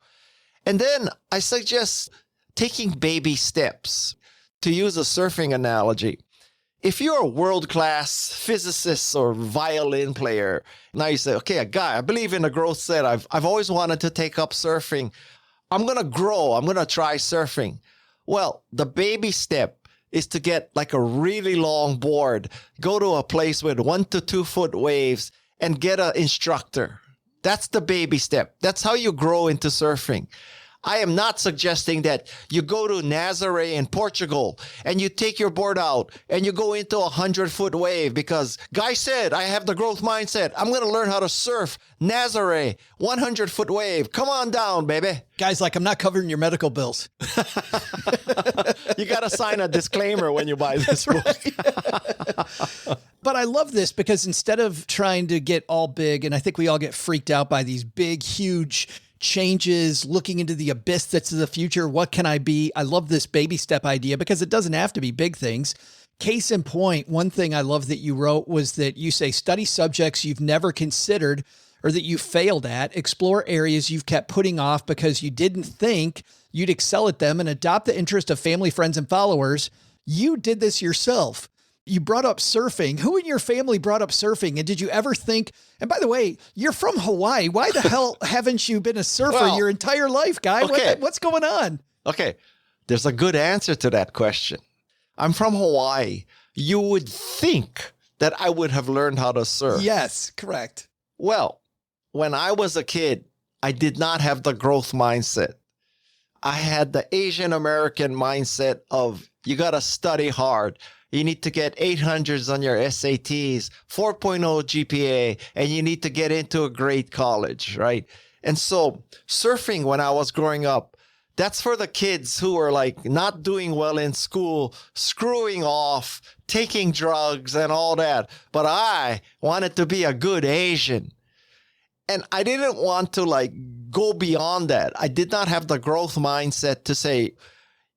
L: And then I suggest taking baby steps. To use a surfing analogy, if you're a world-class physicist or violin player, now you say, okay, Guy, I believe in the growth set. I've always wanted to take up surfing. I'm going to grow. I'm going to try surfing. Well, the baby step is to get like a really long board, go to a place with 1 to 2 foot waves and get an instructor. That's the baby step. That's how you grow into surfing. I am not suggesting that you go to Nazaré in Portugal and you take your board out and you go into a 100-foot wave because Guy said, I have the growth mindset. I'm going to learn how to surf Nazaré, 100-foot wave. Come on down, baby.
J: Guy's like, I'm not covering your medical bills.
L: You got to sign a disclaimer when you buy this book.
J: But I love this because instead of trying to get all big, and I think we all get freaked out by these big, huge changes, looking into the abyss that's the future. What can I be? I love this baby step idea because it doesn't have to be big things. Case in point, one thing I love that you wrote was that you say study subjects you've never considered or that you failed at, explore areas you've kept putting off because you didn't think you'd excel at them, and adopt the interest of family, friends, and followers. You did this yourself. You brought up surfing. Who in your family brought up surfing? And did you ever think, and by the way, you're from Hawaii. Why the hell haven't you been a surfer your entire life, Guy?
L: Okay.
J: What's going on?
L: Okay. There's a good answer to that question. I'm from Hawaii. You would think that I would have learned how to surf.
J: Yes, correct.
L: Well, when I was a kid, I did not have the growth mindset. I had the Asian American mindset of you got to study hard. You need to get 800s on your SATs, 4.0 GPA, and you need to get into a great college, right? And so surfing when I was growing up, that's for the kids who are like not doing well in school, screwing off, taking drugs and all that. But I wanted to be a good Asian. And I didn't want to like go beyond that. I did not have the growth mindset to say,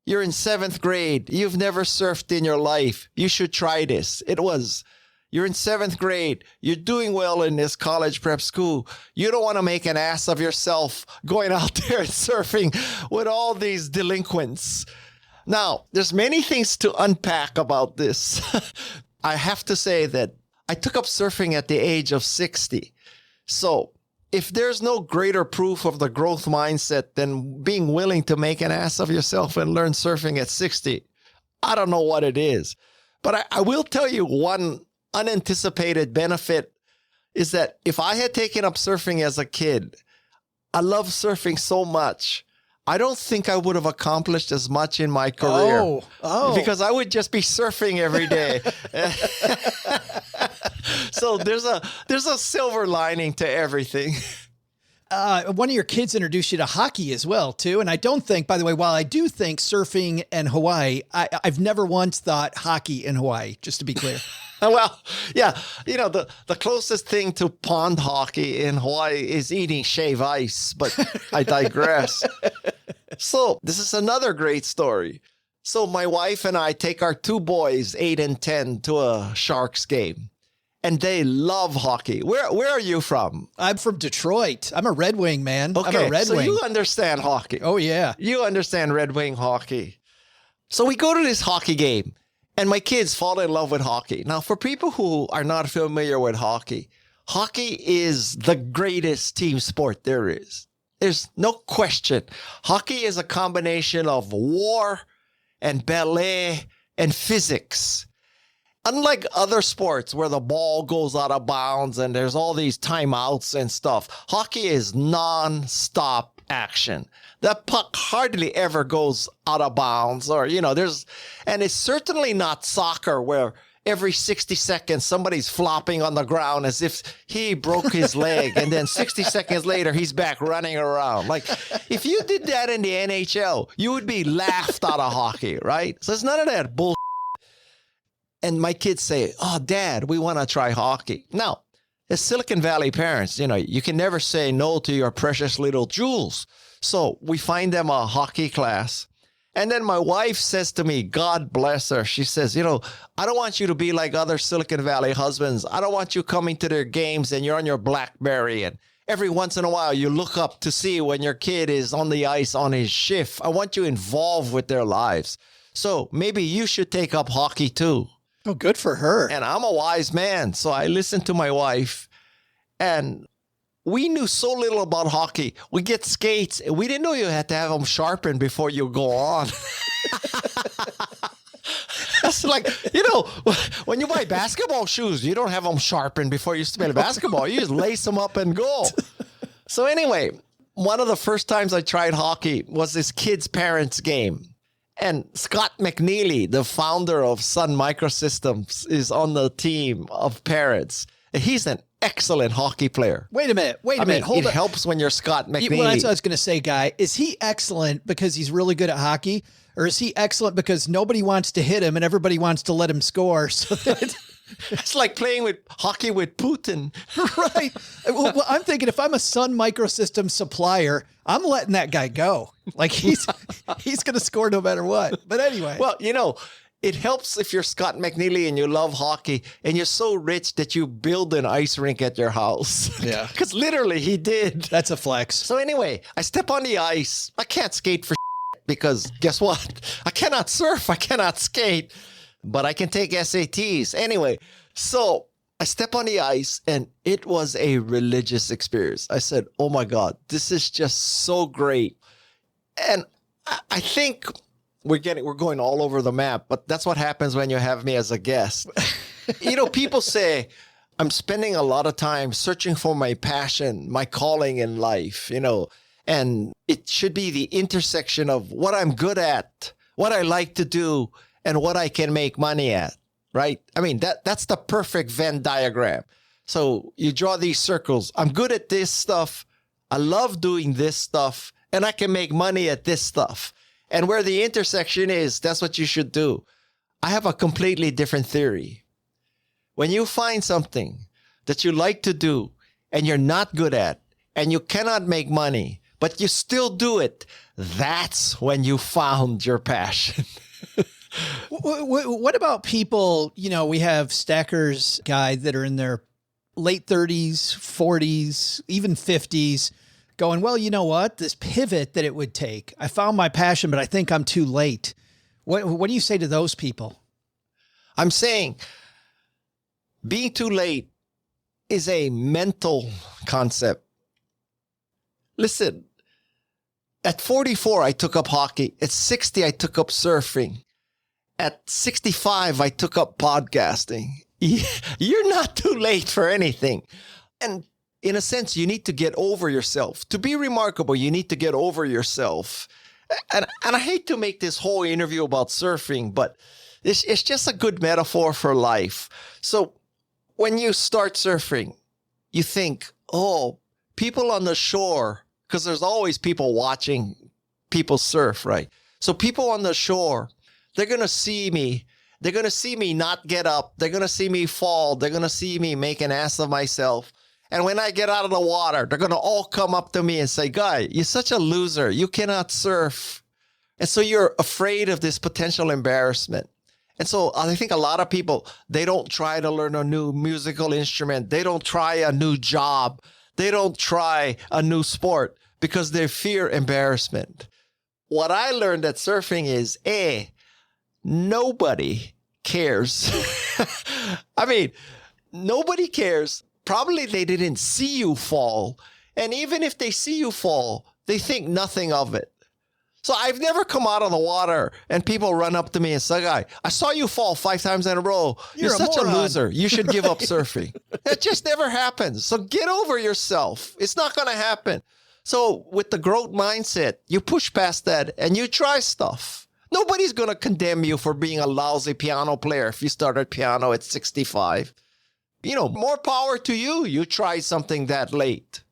L: you're in 7th grade. You've never surfed in your life. You should try this. It was, you're in 7th grade. You're doing well in this college prep school. You don't want to make an ass of yourself going out there and surfing with all these delinquents. Now, there's many things to unpack about this. I have to say that I took up surfing at the age of 60. So if there's no greater proof of the growth mindset than being willing to make an ass of yourself and learn surfing at 60, I don't know what it is. But I will tell you one unanticipated benefit is that if I had taken up surfing as a kid, I love surfing so much, I don't think I would have accomplished as much in my career. Because I would just be surfing every day. So there's a silver lining to everything.
J: One of your kids introduced you to hockey as well, too. And I don't think, by the way, while I do think surfing and Hawaii, I've never once thought hockey in Hawaii, just to be clear.
L: Well, yeah, you know, the closest thing to pond hockey in Hawaii is eating shave ice, but I digress. So this is another great story. So my wife and I take our 2 boys, 8 and 10, to a Sharks game. And they love hockey. Where are you from?
J: I'm from Detroit. I'm a Red Wing, man.
L: Okay,
J: I'm a Red Wing.
L: So you understand hockey.
J: Oh, yeah.
L: You understand Red Wing hockey. So we go to this hockey game, and my kids fall in love with hockey. Now, for people who are not familiar with hockey, hockey is the greatest team sport there is. There's no question. Hockey is a combination of war and ballet and physics. Unlike other sports where the ball goes out of bounds and there's all these timeouts and stuff, hockey is non-stop action. The puck hardly ever goes out of bounds or, you know, and it's certainly not soccer where every 60 seconds somebody's flopping on the ground as if he broke his leg and then 60 seconds later he's back running around. Like if you did that in the NHL, you would be laughed out of hockey, right? So it's none of that bullshit. And my kids say, oh, Dad, we want to try hockey. Now, as Silicon Valley parents, you know, you can never say no to your precious little jewels. So we find them a hockey class. And then my wife says to me, God bless her, she says, you know, I don't want you to be like other Silicon Valley husbands. I don't want you coming to their games and you're on your BlackBerry and every once in a while you look up to see when your kid is on the ice on his shift. I want you involved with their lives. So maybe you should take up hockey too.
J: Oh, good for her.
L: And I'm a wise man, so I listened to my wife, and we knew so little about hockey. We get skates, and we didn't know you had to have them sharpened before you go on. That's like, you know, when you buy basketball shoes, you don't have them sharpened before you play basketball. You just lace them up and go. So anyway, one of the first times I tried hockey was this kid's parents' game. And Scott McNeely, the founder of Sun Microsystems, is on the team of parents. He's an excellent hockey player.
J: Wait a minute.
L: Hold on. It helps when you're Scott McNeely.
J: Well, that's what I was going to say, Guy. Is he excellent because he's really good at hockey? Or is he excellent because nobody wants to hit him and everybody wants to let him score? So that
L: it's like playing with hockey with Putin.
J: Right. Well, I'm thinking if I'm a Sun Microsystems supplier, I'm letting that guy go. Like he's going to score no matter what. But anyway.
L: Well, you know, it helps if you're Scott McNeely and you love hockey and you're so rich that you build an ice rink at your house.
J: Yeah.
L: Because literally he did.
J: That's a flex.
L: So anyway, I step on the ice. I can't skate for because guess what? I cannot surf. I cannot skate. But I can take SATs. Anyway, so I step on the ice and it was a religious experience. I said, oh my God, this is just so great. And I think we're going all over the map, but that's what happens when you have me as a guest. You know, people say, I'm spending a lot of time searching for my passion, my calling in life, you know, and it should be the intersection of what I'm good at, what I like to do, and what I can make money at, right? I mean, that's the perfect Venn diagram. So you draw these circles. I'm good at this stuff. I love doing this stuff, and I can make money at this stuff. And where the intersection is, that's what you should do. I have a completely different theory. When you find something that you like to do and you're not good at and you cannot make money, but you still do it, that's when you found your passion.
J: What about people, we have stackers, Guy, that are in their late 30s, 40s, even 50s, going, well, you know what? This pivot that it would take, I found my passion, but I think I'm too late. What do you say to those people?
L: I'm saying being too late is a mental concept. Listen, at 44, I took up hockey. At 60, I took up surfing. At 65, I took up podcasting. You're not too late for anything. And in a sense, you need to get over yourself. To be remarkable, you need to get over yourself. And I hate to make this whole interview about surfing, but it's just a good metaphor for life. So when you start surfing, you think, oh, people on the shore, because there's always people watching people surf, right? So people on the shore, they're going to see me. They're going to see me not get up. They're going to see me fall. They're going to see me make an ass of myself. And when I get out of the water, they're going to all come up to me and say, Guy, you're such a loser. You cannot surf. And so you're afraid of this potential embarrassment. And so I think a lot of people, they don't try to learn a new musical instrument. They don't try a new job. They don't try a new sport because they fear embarrassment. What I learned at surfing is, nobody cares. I mean, nobody cares. Probably they didn't see you fall. And even if they see you fall, they think nothing of it. So I've never come out of the water and people run up to me and say, Guy, I saw you fall 5 times in a row. You're such a loser. You should give up surfing. It just never happens. So get over yourself. It's not going to happen. So with the growth mindset, you push past that and you try stuff. Nobody's going to condemn you for being a lousy piano player if you started piano at 65. More power to you. You tried something that late.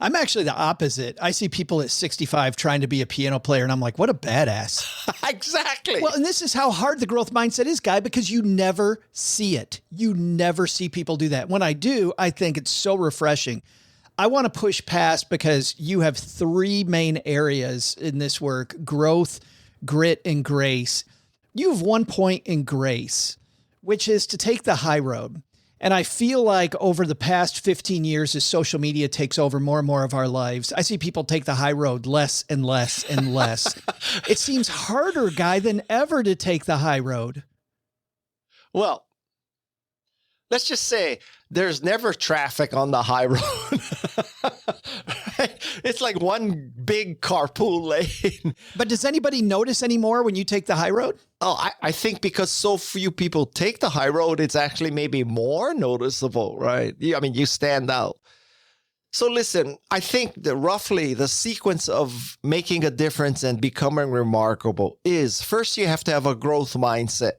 J: I'm actually the opposite. I see people at 65 trying to be a piano player, and I'm like, what a badass.
L: Exactly.
J: Well, and this is how hard the growth mindset is, Guy, because you never see it. You never see people do that. When I do, I think it's so refreshing. I want to push past because you have 3 main areas in this work: growth, grit, and grace. You have 1 point in grace, which is to take the high road. And I feel like over the past 15 years, as social media takes over more and more of our lives, I see people take the high road less and less and less. It seems harder, Guy, than ever to take the high road.
L: Well, let's just say there's never traffic on the high road. Right? It's like one big carpool lane.
J: But does anybody notice anymore when you take the high road?
L: Oh, I think because so few people take the high road, it's actually maybe more noticeable, right? You stand out. So listen, I think that roughly the sequence of making a difference and becoming remarkable is, first you have to have a growth mindset.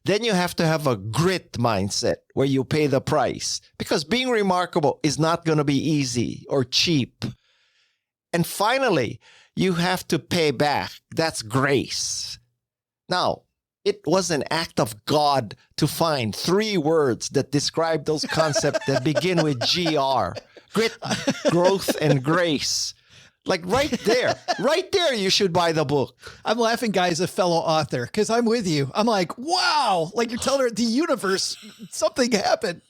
L: Then you have to have a grit mindset where you pay the price, because being remarkable is not going to be easy or cheap. And finally, you have to pay back. That's grace. Now, it was an act of God to find 3 words that describe those concepts that begin with GR: grit, growth, and grace. Like right there, you should buy the book.
J: I'm laughing, Guy, as a fellow author, because I'm with you. I'm like, wow, like you're telling her the universe, something happened.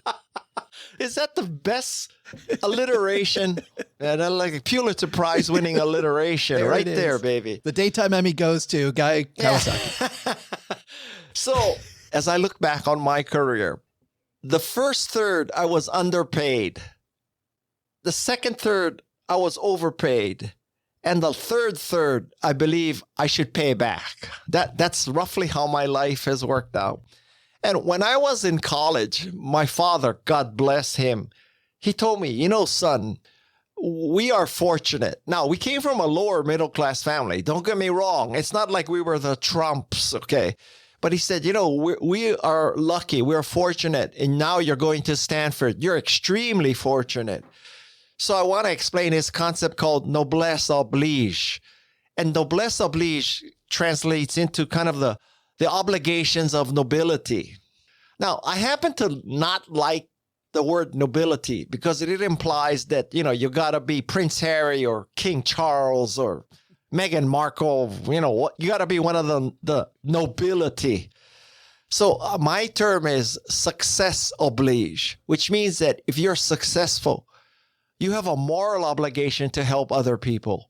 L: Is that the best alliteration? Like a Pulitzer Prize winning alliteration right there, baby.
J: The daytime Emmy goes to Guy Kawasaki.
L: So as I look back on my career, the first third, I was underpaid. The second third, I was overpaid. And the third, I believe I should pay back. That's roughly how my life has worked out. And when I was in college, my father, God bless him, he told me, son, we are fortunate. Now, we came from a lower middle class family. Don't get me wrong. It's not like we were the Trumps, okay? But he said, we are lucky. We're fortunate. And now you're going to Stanford. You're extremely fortunate. So I want to explain this concept called noblesse oblige. And noblesse oblige translates into kind of the the obligations of nobility. Now, I happen to not like the word nobility because it implies that, you got to be Prince Harry or King Charles or Meghan Markle. You got to be one of the nobility. So my term is success oblige, which means that if you're successful, you have a moral obligation to help other people.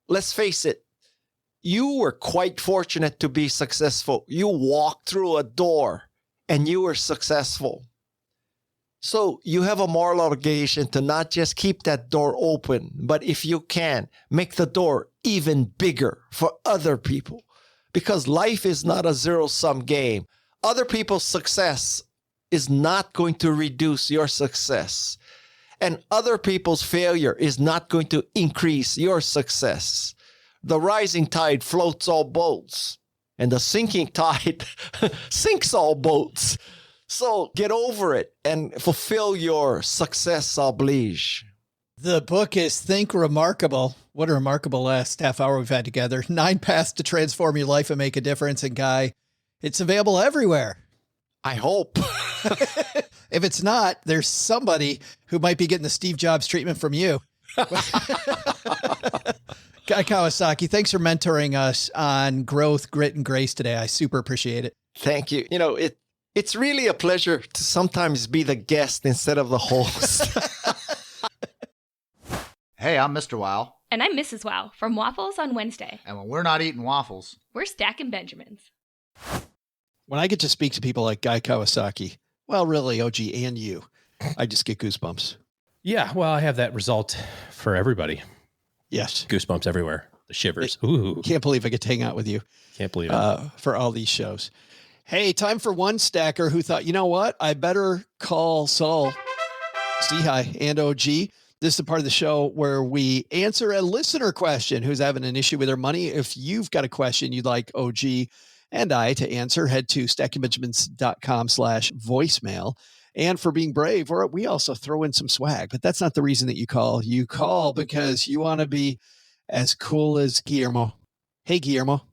L: Let's face it, you were quite fortunate to be successful. You walked through a door and you were successful. So you have a moral obligation to not just keep that door open, but if you can, make the door even bigger for other people. Because life is not a zero-sum game. Other people's success is not going to reduce your success. And other people's failure is not going to increase your success. The rising tide floats all boats, and the sinking tide sinks all boats. So get over it and fulfill your success oblige.
J: The book is Think Remarkable. What a remarkable last half hour we've had together. 9 paths to transform your life and make a difference. And Guy, it's available everywhere.
L: I hope.
J: If it's not, there's somebody who might be getting the Steve Jobs treatment from you. Guy Kawasaki, thanks for mentoring us on growth, grit, and grace today. I super appreciate it.
L: Thank you. It's really a pleasure to sometimes be the guest instead of the host.
M: Hey, I'm Mr. Wow.
N: And I'm Mrs. Wow from Waffles on Wednesday.
M: And when we're not eating waffles,
N: we're stacking Benjamins.
G: When I get to speak to people like Guy Kawasaki, well, really, OG and you, I just get goosebumps.
F: Yeah, well, I have that result for everybody.
G: Yes.
F: Goosebumps everywhere. The shivers. Ooh.
G: Can't believe I get to hang out with you.
F: Can't believe it.
G: For all these shows. Hey, time for one stacker who thought, you know what? I better call Saul, Stehigh, and OG. This is the part of the show where we answer a listener question who's having an issue with their money. If you've got a question you'd like OG and I to answer, head to stackingbenjamins.com/voicemail. And for being brave, we also throw in some swag, but that's not the reason that you call. You call because you want to be as cool as Guillermo. Hey, Guillermo.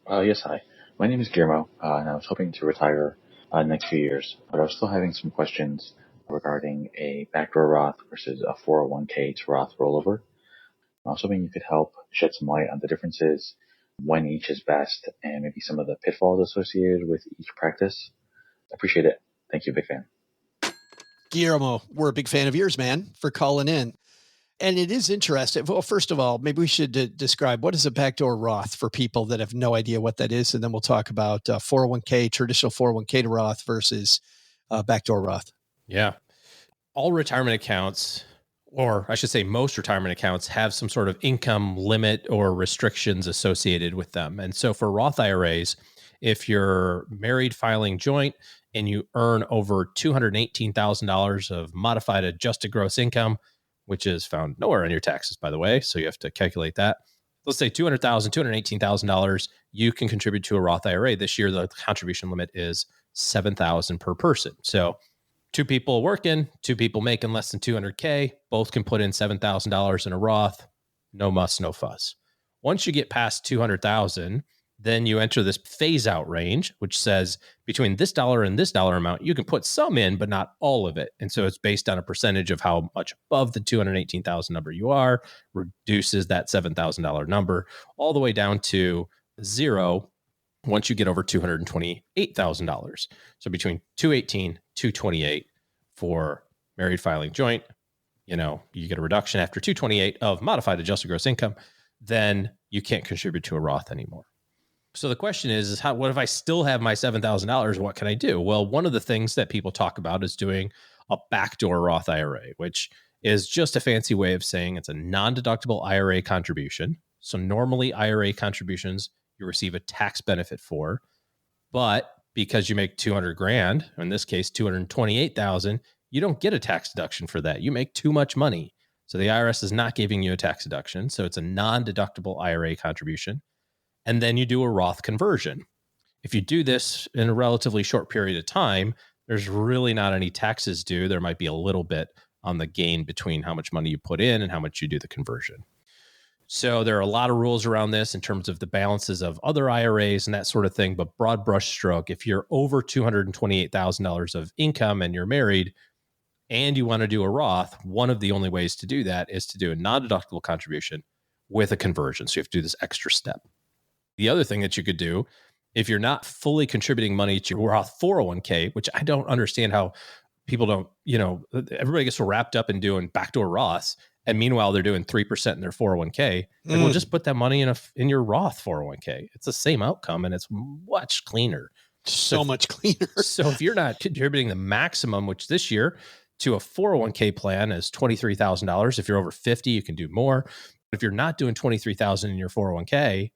O: Yes, hi. My name is Guillermo, and I was hoping to retire in the next few years, but I was still having some questions regarding a backdoor Roth versus a 401k to Roth rollover. I was hoping you could help shed some light on the differences, when each is best, and maybe some of the pitfalls associated with each practice. I appreciate it. Thank you, big fan.
G: Guillermo, we're a big fan of yours, man, for calling in. And it is interesting. Well, first of all, maybe we should describe what is a backdoor Roth for people that have no idea what that is. And then we'll talk about 401k, traditional 401k to Roth versus backdoor Roth.
F: Yeah. All retirement accounts, or I should say most retirement accounts, have some sort of income limit or restrictions associated with them. And so for Roth IRAs, if you're married filing joint and you earn over $218,000 of modified adjusted gross income, which is found nowhere on your taxes, by the way, so you have to calculate that. Let's say $200,000, $218,000, you can contribute to a Roth IRA. This year, the contribution limit is $7,000 per person. So 2 people working, 2 people making less than $200K, both can put in $7,000 in a Roth. No muss, no fuss. Once you get past $200,000, then you enter this phase out range, which says between this dollar and this dollar amount, you can put some in, but not all of it. And so it's based on a percentage of how much above the $218,000 number you are, reduces that $7,000 number all the way down to 0 once you get over $228,000. So between $218,000, $228,000 for married filing joint, you get a reduction after $228,000 of modified adjusted gross income, then you can't contribute to a Roth anymore. So the question is what if I still have my $7,000? What can I do? Well, one of the things that people talk about is doing a backdoor Roth IRA, which is just a fancy way of saying it's a non-deductible IRA contribution. So normally IRA contributions you receive a tax benefit for, but because you make $200,000, in this case $228,000, you don't get a tax deduction for that. You make too much money, so the IRS is not giving you a tax deduction. So it's a non-deductible IRA contribution. And then you do a Roth conversion. If you do this in a relatively short period of time, there's really not any taxes due. There might be a little bit on the gain between how much money you put in and how much you do the conversion. So there are a lot of rules around this in terms of the balances of other IRAs and that sort of thing. But broad brush stroke, if you're over $228,000 of income and you're married and you want to do a Roth, one of the only ways to do that is to do a non-deductible contribution with a conversion. So you have to do this extra step. The other thing that you could do, if you're not fully contributing money to your Roth 401k, which I don't understand how people don't, everybody gets so wrapped up in doing backdoor Roths. And meanwhile, they're doing 3% in their 401k. And we'll just put that money in your Roth 401k. It's the same outcome and it's much cleaner.
G: So much cleaner.
F: So if you're not contributing the maximum, which this year to a 401k plan is $23,000. If you're over 50, you can do more. But if you're not doing $23,000 in your 401k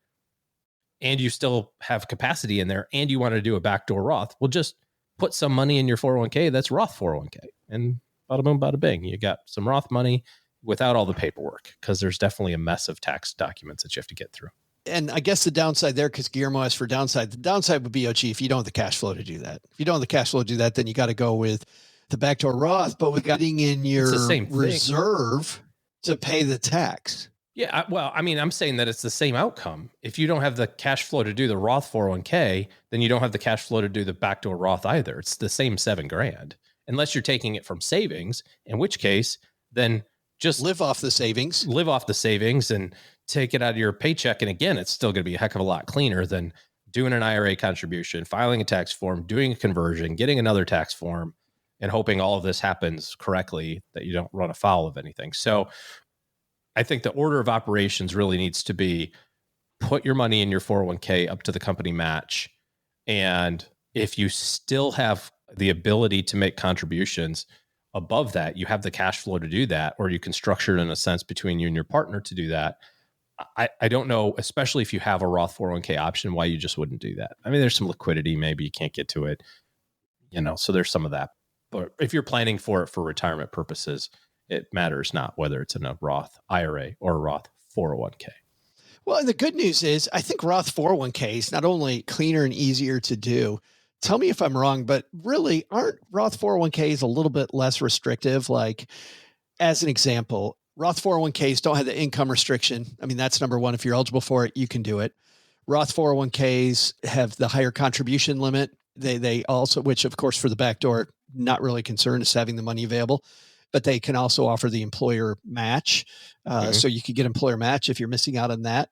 F: and you still have capacity in there and you want to do a backdoor Roth, well, just put some money in your 401k. That's Roth 401k. And bada boom, bada bing. You got some Roth money without all the paperwork, because there's definitely a mess of tax documents that you have to get through.
G: And I guess the downside there, because Guillermo asked for downside, the downside would be, if you don't have the cash flow to do that. If you don't have the cash flow to do that, then you got to go with the backdoor Roth, but with getting in your reserve to pay the tax.
F: Yeah, I'm saying that it's the same outcome. If you don't have the cash flow to do the Roth 401k, then you don't have the cash flow to do the backdoor Roth either. It's the same $7,000, unless you're taking it from savings, in which case, then just
G: live off the savings
F: and take it out of your paycheck. And again, it's still going to be a heck of a lot cleaner than doing an IRA contribution, filing a tax form, doing a conversion, getting another tax form, and hoping all of this happens correctly, that you don't run afoul of anything. So I think the order of operations really needs to be put your money in your 401k up to the company match. And if you still have the ability to make contributions above that, you have the cash flow to do that, or you can structure it in a sense between you and your partner to do that. I don't know, especially if you have a Roth 401k option, why you just wouldn't do that. I mean, there's some liquidity, maybe you can't get to it, so there's some of that. But if you're planning for it for retirement purposes, it matters not whether it's in a Roth IRA or a Roth 401k.
G: Well, and the good news is I think Roth 401k is not only cleaner and easier to do. Tell me if I'm wrong, but really aren't Roth 401ks a little bit less restrictive? Like, as an example, Roth 401ks don't have the income restriction. I mean, that's number one. If you're eligible for it, you can do it. Roth 401ks have the higher contribution limit. They also, which of course for the backdoor, not really concerned is having the money available, but they can also offer the employer match. So you could get employer match if you're missing out on that.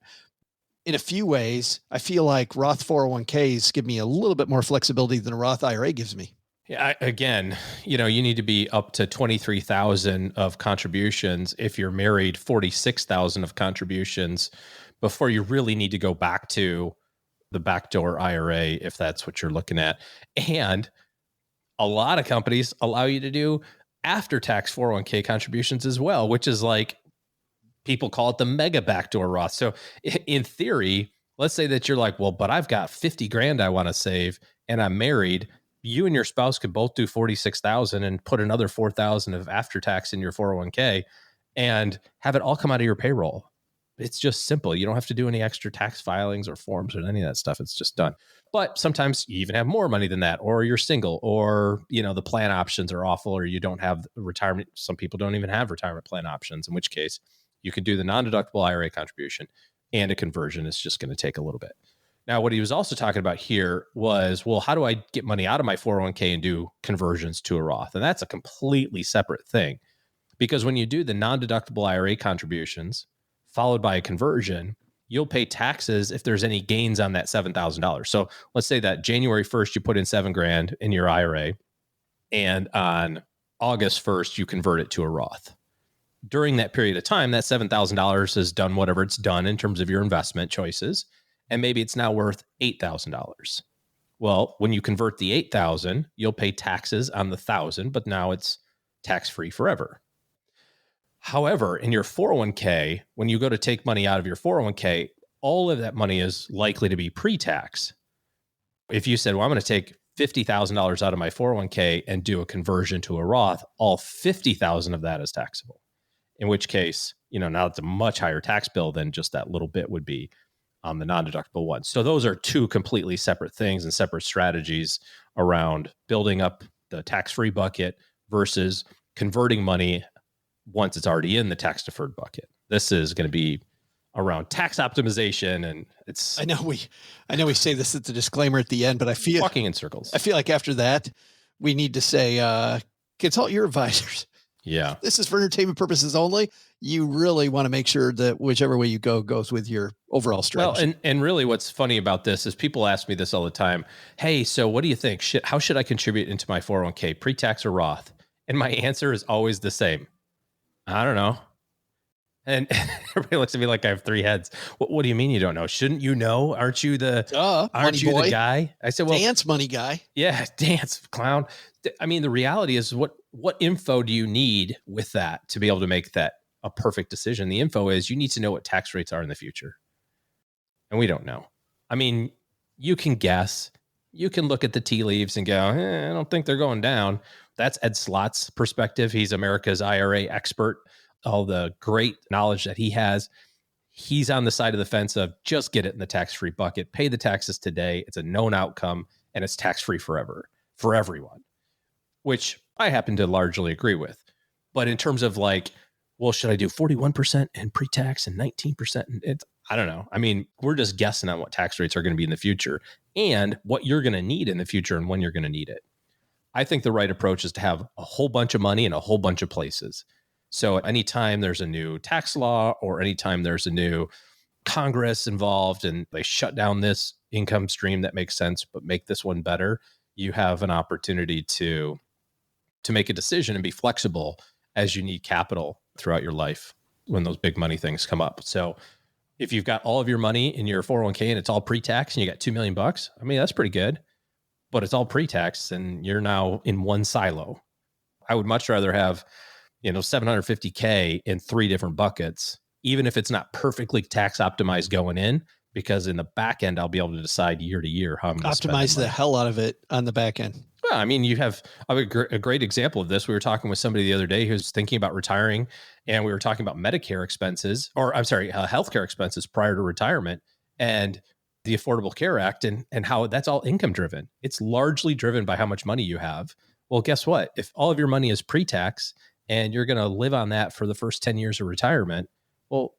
G: In a few ways, I feel like Roth 401ks give me a little bit more flexibility than a Roth IRA gives me.
F: Yeah, again, you need to be up to 23,000 of contributions. If you're married, 46,000 of contributions before you really need to go back to the backdoor IRA, if that's what you're looking at. And a lot of companies allow you to do after-tax 401k contributions as well, which is like, people call it the mega backdoor Roth. So in theory, let's say that you're like, well, but I've got 50 grand I want to save and I'm married. You and your spouse could both do 46,000 and put another 4,000 of after tax in your 401k and have it all come out of your payroll. It's just simple. You don't have to do any extra tax filings or forms or any of that stuff. It's just done. But sometimes you even have more money than that, or you're single, or, the plan options are awful, or you don't have retirement. Some people don't even have retirement plan options, in which case you can do the non-deductible IRA contribution, and a conversion is just going to take a little bit. Now, what he was also talking about here was, well, how do I get money out of my 401k and do conversions to a Roth? And that's a completely separate thing, because when you do the non-deductible IRA contributions followed by a conversion, you'll pay taxes if there's any gains on that $7,000. So let's say that January 1st, you put in $7,000 in your IRA, and on August 1st, you convert it to a Roth. During that period of time, that $7,000 has done whatever it's done in terms of your investment choices, and maybe it's now worth $8,000. Well, when you convert the $8,000, you'll pay taxes on the $1,000, but now it's tax-free forever. However, in your 401k, when you go to take money out of your 401k, all of that money is likely to be pre-tax. If you said, well, I'm going to take $50,000 out of my 401k and do a conversion to a Roth, all $50,000 of that is taxable. In which case, now it's a much higher tax bill than just that little bit would be on the non-deductible one. So those are two completely separate things and separate strategies around building up the tax-free bucket versus converting money once it's already in the tax-deferred bucket. This is going to be around tax optimization. And it's,
G: I know we say this at the disclaimer at the end, but I feel
F: walking in circles.
G: I feel like after that, we need to say, consult your advisors.
F: Yeah.
G: This is for entertainment purposes only. You really want to make sure that whichever way you go goes with your overall strategy.
F: Well, and really what's funny about this is people ask me this all the time. Hey, so what do you think? How should I contribute into my 401k, pre-tax or Roth? And my answer is always the same. I don't know. And everybody looks at me like I have three heads. What do you mean you don't know? Shouldn't you know? Aren't you the the guy? I said, well,
G: dance money guy.
F: Yeah, dance clown. I mean, the reality is what info do you need with that to be able to make that a perfect decision? The info is you need to know what tax rates are in the future. And we don't know. I mean, you can guess. You can look at the tea leaves and go, I don't think they're going down. That's Ed Slott's perspective. He's America's IRA expert. All the great knowledge that he has. He's on the side of the fence of just get it in the tax-free bucket, pay the taxes today. It's a known outcome and it's tax-free forever for everyone, which I happen to largely agree with. But in terms of like, well, should I do 41% in pre-tax and 19%? I don't know. I mean, we're just guessing on what tax rates are going to be in the future and what you're going to need in the future and when you're going to need it. I think the right approach is to have a whole bunch of money in a whole bunch of places. So anytime there's a new tax law or anytime there's a new Congress involved and they shut down this income stream that makes sense, but make this one better, you have an opportunity to make a decision and be flexible as you need capital throughout your life when those big money things come up. So if you've got all of your money in your 401k and it's all pre-tax and you got $2 million, I mean, that's pretty good, but it's all pre-tax and you're now in one silo. I would much rather have, $750K in three different buckets, even if it's not perfectly tax optimized going in, because in the back end, I'll be able to decide year to year how I'm going to
G: optimize the hell out of it on the back end.
F: Well, I mean, you have a great example of this. We were talking with somebody the other day who's thinking about retiring, and we were talking about Medicare expenses, healthcare expenses prior to retirement, and the Affordable Care Act, and how that's all income driven. It's largely driven by how much money you have. Well, guess what? If all of your money is pre-tax and you're going to live on that for the first 10 years of retirement, well,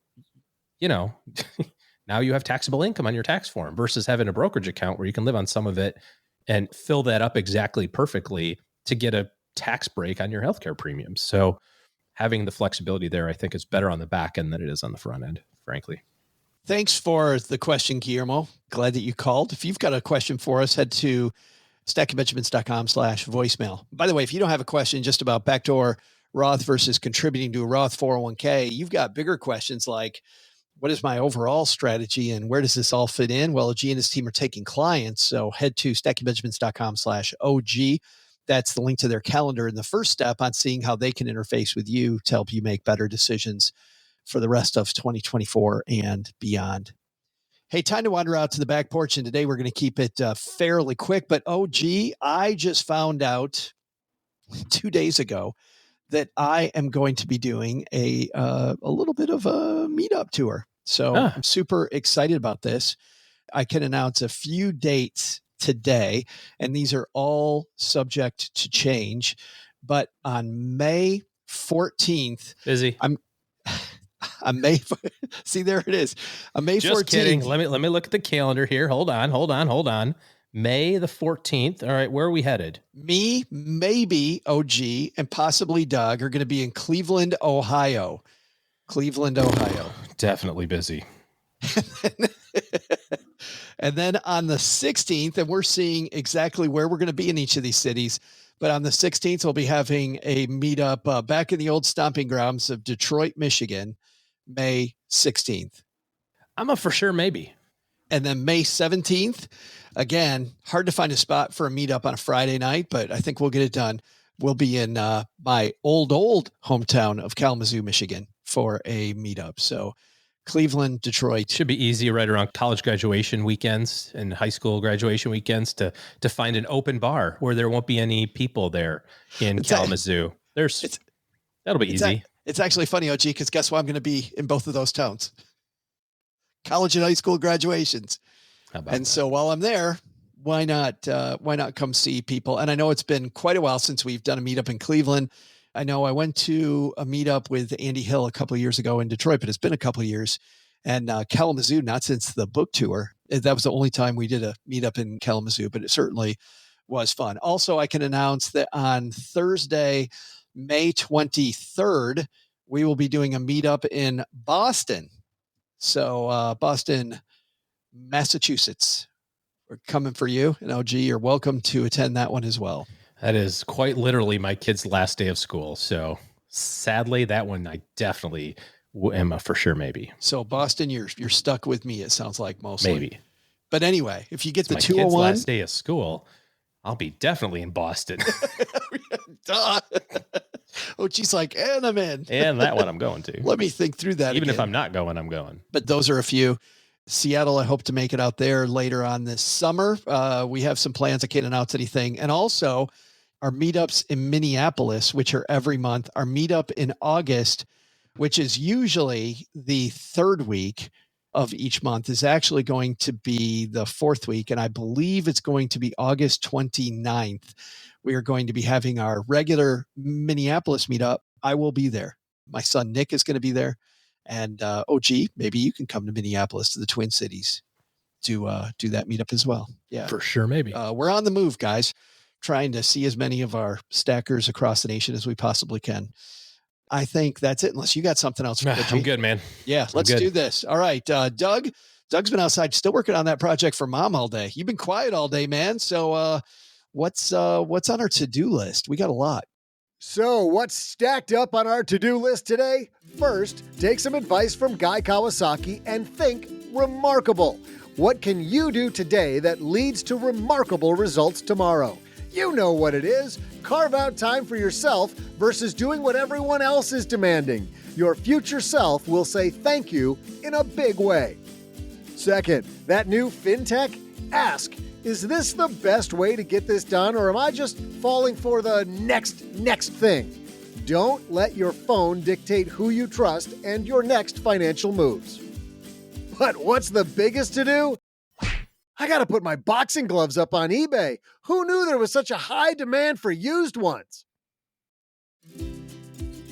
F: now you have taxable income on your tax form versus having a brokerage account where you can live on some of it and fill that up exactly perfectly to get a tax break on your healthcare premiums. So having the flexibility there, I think, is better on the back end than it is on the front end, frankly.
G: Thanks for the question, Guillermo. Glad that you called. If you've got a question for us, head to stackingbenjamins.com/voicemail. By the way, if you don't have a question just about backdoor Roth versus contributing to a Roth 401k, you've got bigger questions like, what is my overall strategy and where does this all fit in? Well, G and his team are taking clients. So head to stackingbenjamins.com/OG. That's the link to their calendar and the first step on seeing how they can interface with you to help you make better decisions for the rest of 2024 and beyond. Hey, time to wander out to the back porch. And today we're going to keep it fairly quick. But I just found out 2 days ago that I am going to be doing a little bit of a meetup tour. So I'm super excited about this. I can announce a few dates today, and these are all subject to change. But on May 14th,
F: busy.
G: On May, see, there it is. On May 14th.
F: Just kidding. Let me look at the calendar here. Hold on. May the 14th. All right. Where are we headed?
G: Me, maybe OG, and possibly Doug are going to be in Cleveland, Ohio.
F: Definitely busy.
G: And then on the 16th, and we're seeing exactly where we're going to be in each of these cities. But on the 16th, we'll be having a meetup back in the old stomping grounds of Detroit, Michigan, May 16th.
F: I'm a for sure maybe.
G: And then May 17th, again, hard to find a spot for a meetup on a Friday night, but I think we'll get it done. We'll be in my old hometown of Kalamazoo, Michigan for a meetup. So Cleveland, Detroit.
F: Should be easy right around college graduation weekends and high school graduation weekends to find an open bar where there won't be any people there in Kalamazoo. That'll be easy.
G: It's actually funny, OG, because guess what? I'm going to be in both of those towns. College and high school graduations. So while I'm there, why not come see people? And I know it's been quite a while since we've done a meetup in Cleveland. I know I went to a meetup with Andy Hill a couple of years ago in Detroit, but it's been a couple of years. And Kalamazoo, not since the book tour. That was the only time we did a meetup in Kalamazoo, but it certainly was fun. Also, I can announce that on Thursday, May 23rd, we will be doing a meetup in Boston. So Boston, Massachusetts, we're coming for you. And OG, you're welcome to attend that one as well.
F: That is quite literally my kid's last day of school. So sadly, that one I definitely am a for sure maybe.
G: So Boston, you're stuck with me, it sounds like, mostly.
F: Maybe.
G: But anyway, if you get the
F: my
G: 201...
F: kid's last day of school, I'll be definitely in Boston.
G: Duh. Oh, she's like, and I'm in.
F: And that one I'm going to.
G: Let me think through that
F: Even
G: again.
F: if I'm not going, I'm going.
G: But those are a few. Seattle, I hope to make it out there later on this summer. We have some plans. I can't announce anything. And also our meetups in Minneapolis, which are every month. Our meetup in August, which is usually the third week of each month, is actually going to be the fourth week. And I believe it's going to be August 29th. We are going to be having our regular Minneapolis meetup. I will be there. My son, Nick, is going to be there. And OG, maybe you can come to Minneapolis, to the Twin Cities, to do that meetup as well. Yeah,
F: for sure. Maybe.
G: We're on the move, guys, trying to see as many of our stackers across the nation as we possibly can. I think that's it, unless you got something else.
F: I'm good, man.
G: Yeah, let's do this. All right, Doug. Doug's been outside, still working on that project for Mom all day. You've been quiet all day, man. So what's on our to-do list? We got a lot.
D: So what's stacked up on our to-do list today? First, take some advice from Guy Kawasaki and think remarkable. What can you do today that leads to remarkable results tomorrow? You know what it is. Carve out time for yourself versus doing what everyone else is demanding. Your future self will say thank you in a big way. Second, that new FinTech? Ask, is this the best way to get this done, or am I just falling for the next thing? Don't let your phone dictate who you trust and your next financial moves. But what's the biggest to do? I gotta put my boxing gloves up on eBay. Who knew there was such a high demand for used ones?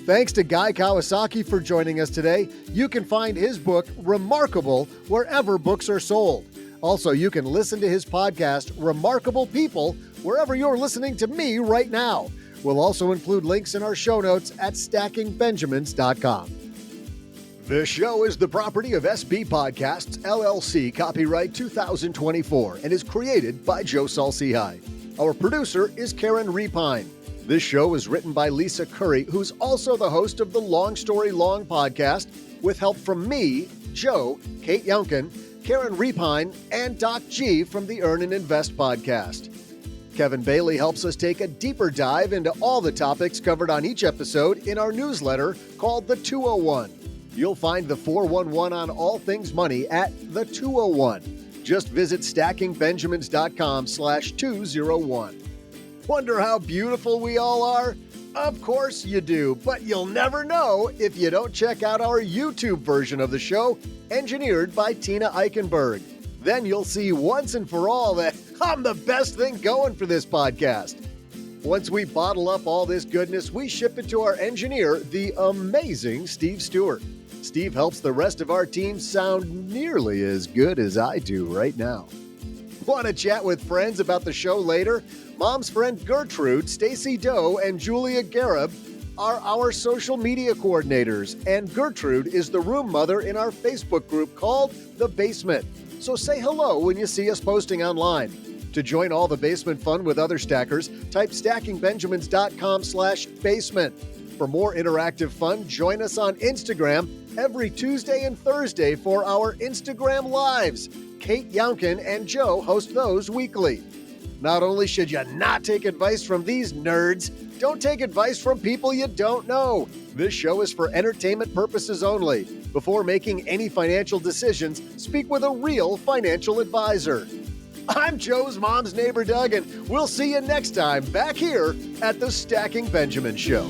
D: Thanks to Guy Kawasaki for joining us today. You can find his book, Remarkable, wherever books are sold. Also, you can listen to his podcast, Remarkable People, wherever you're listening to me right now. We'll also include links in our show notes at stackingbenjamins.com. This show is the property of SB Podcasts, LLC, copyright 2024, and is created by Joe Salcihai. Our producer is Karen Repine. This show is written by Lisa Curry, who's also the host of the Long Story Long podcast, with help from me, Joe, Kate Younkin, Karen Repine, and Doc G from the Earn and Invest podcast. Kevin Bailey helps us take a deeper dive into all the topics covered on each episode in our newsletter called The 201. You'll find the 411 on all things money at The 201. Just visit stackingbenjamins.com/201. Wonder how beautiful we all are? Of course you do, but you'll never know if you don't check out our YouTube version of the show, engineered by Tina Eichenberg. Then you'll see once and for all that I'm the best thing going for this podcast. Once we bottle up all this goodness, we ship it to our engineer, the amazing Steve Stewart. Steve helps the rest of our team sound nearly as good as I do right now. Want to chat with friends about the show later? Mom's friend Gertrude, Stacy Doe, and Julia Garib are our social media coordinators, and Gertrude is the room mother in our Facebook group called The Basement. So say hello when you see us posting online. To join all the basement fun with other stackers, type stackingbenjamins.com/basement. For more interactive fun, join us on Instagram every Tuesday and Thursday for our Instagram Lives. Kate Younkin and Joe host those weekly. Not only should you not take advice from these nerds, don't take advice from people you don't know. This show is for entertainment purposes only. Before making any financial decisions, speak with a real financial advisor. I'm Joe's mom's neighbor, Doug, and we'll see you next time back here at the Stacking Benjamin Show.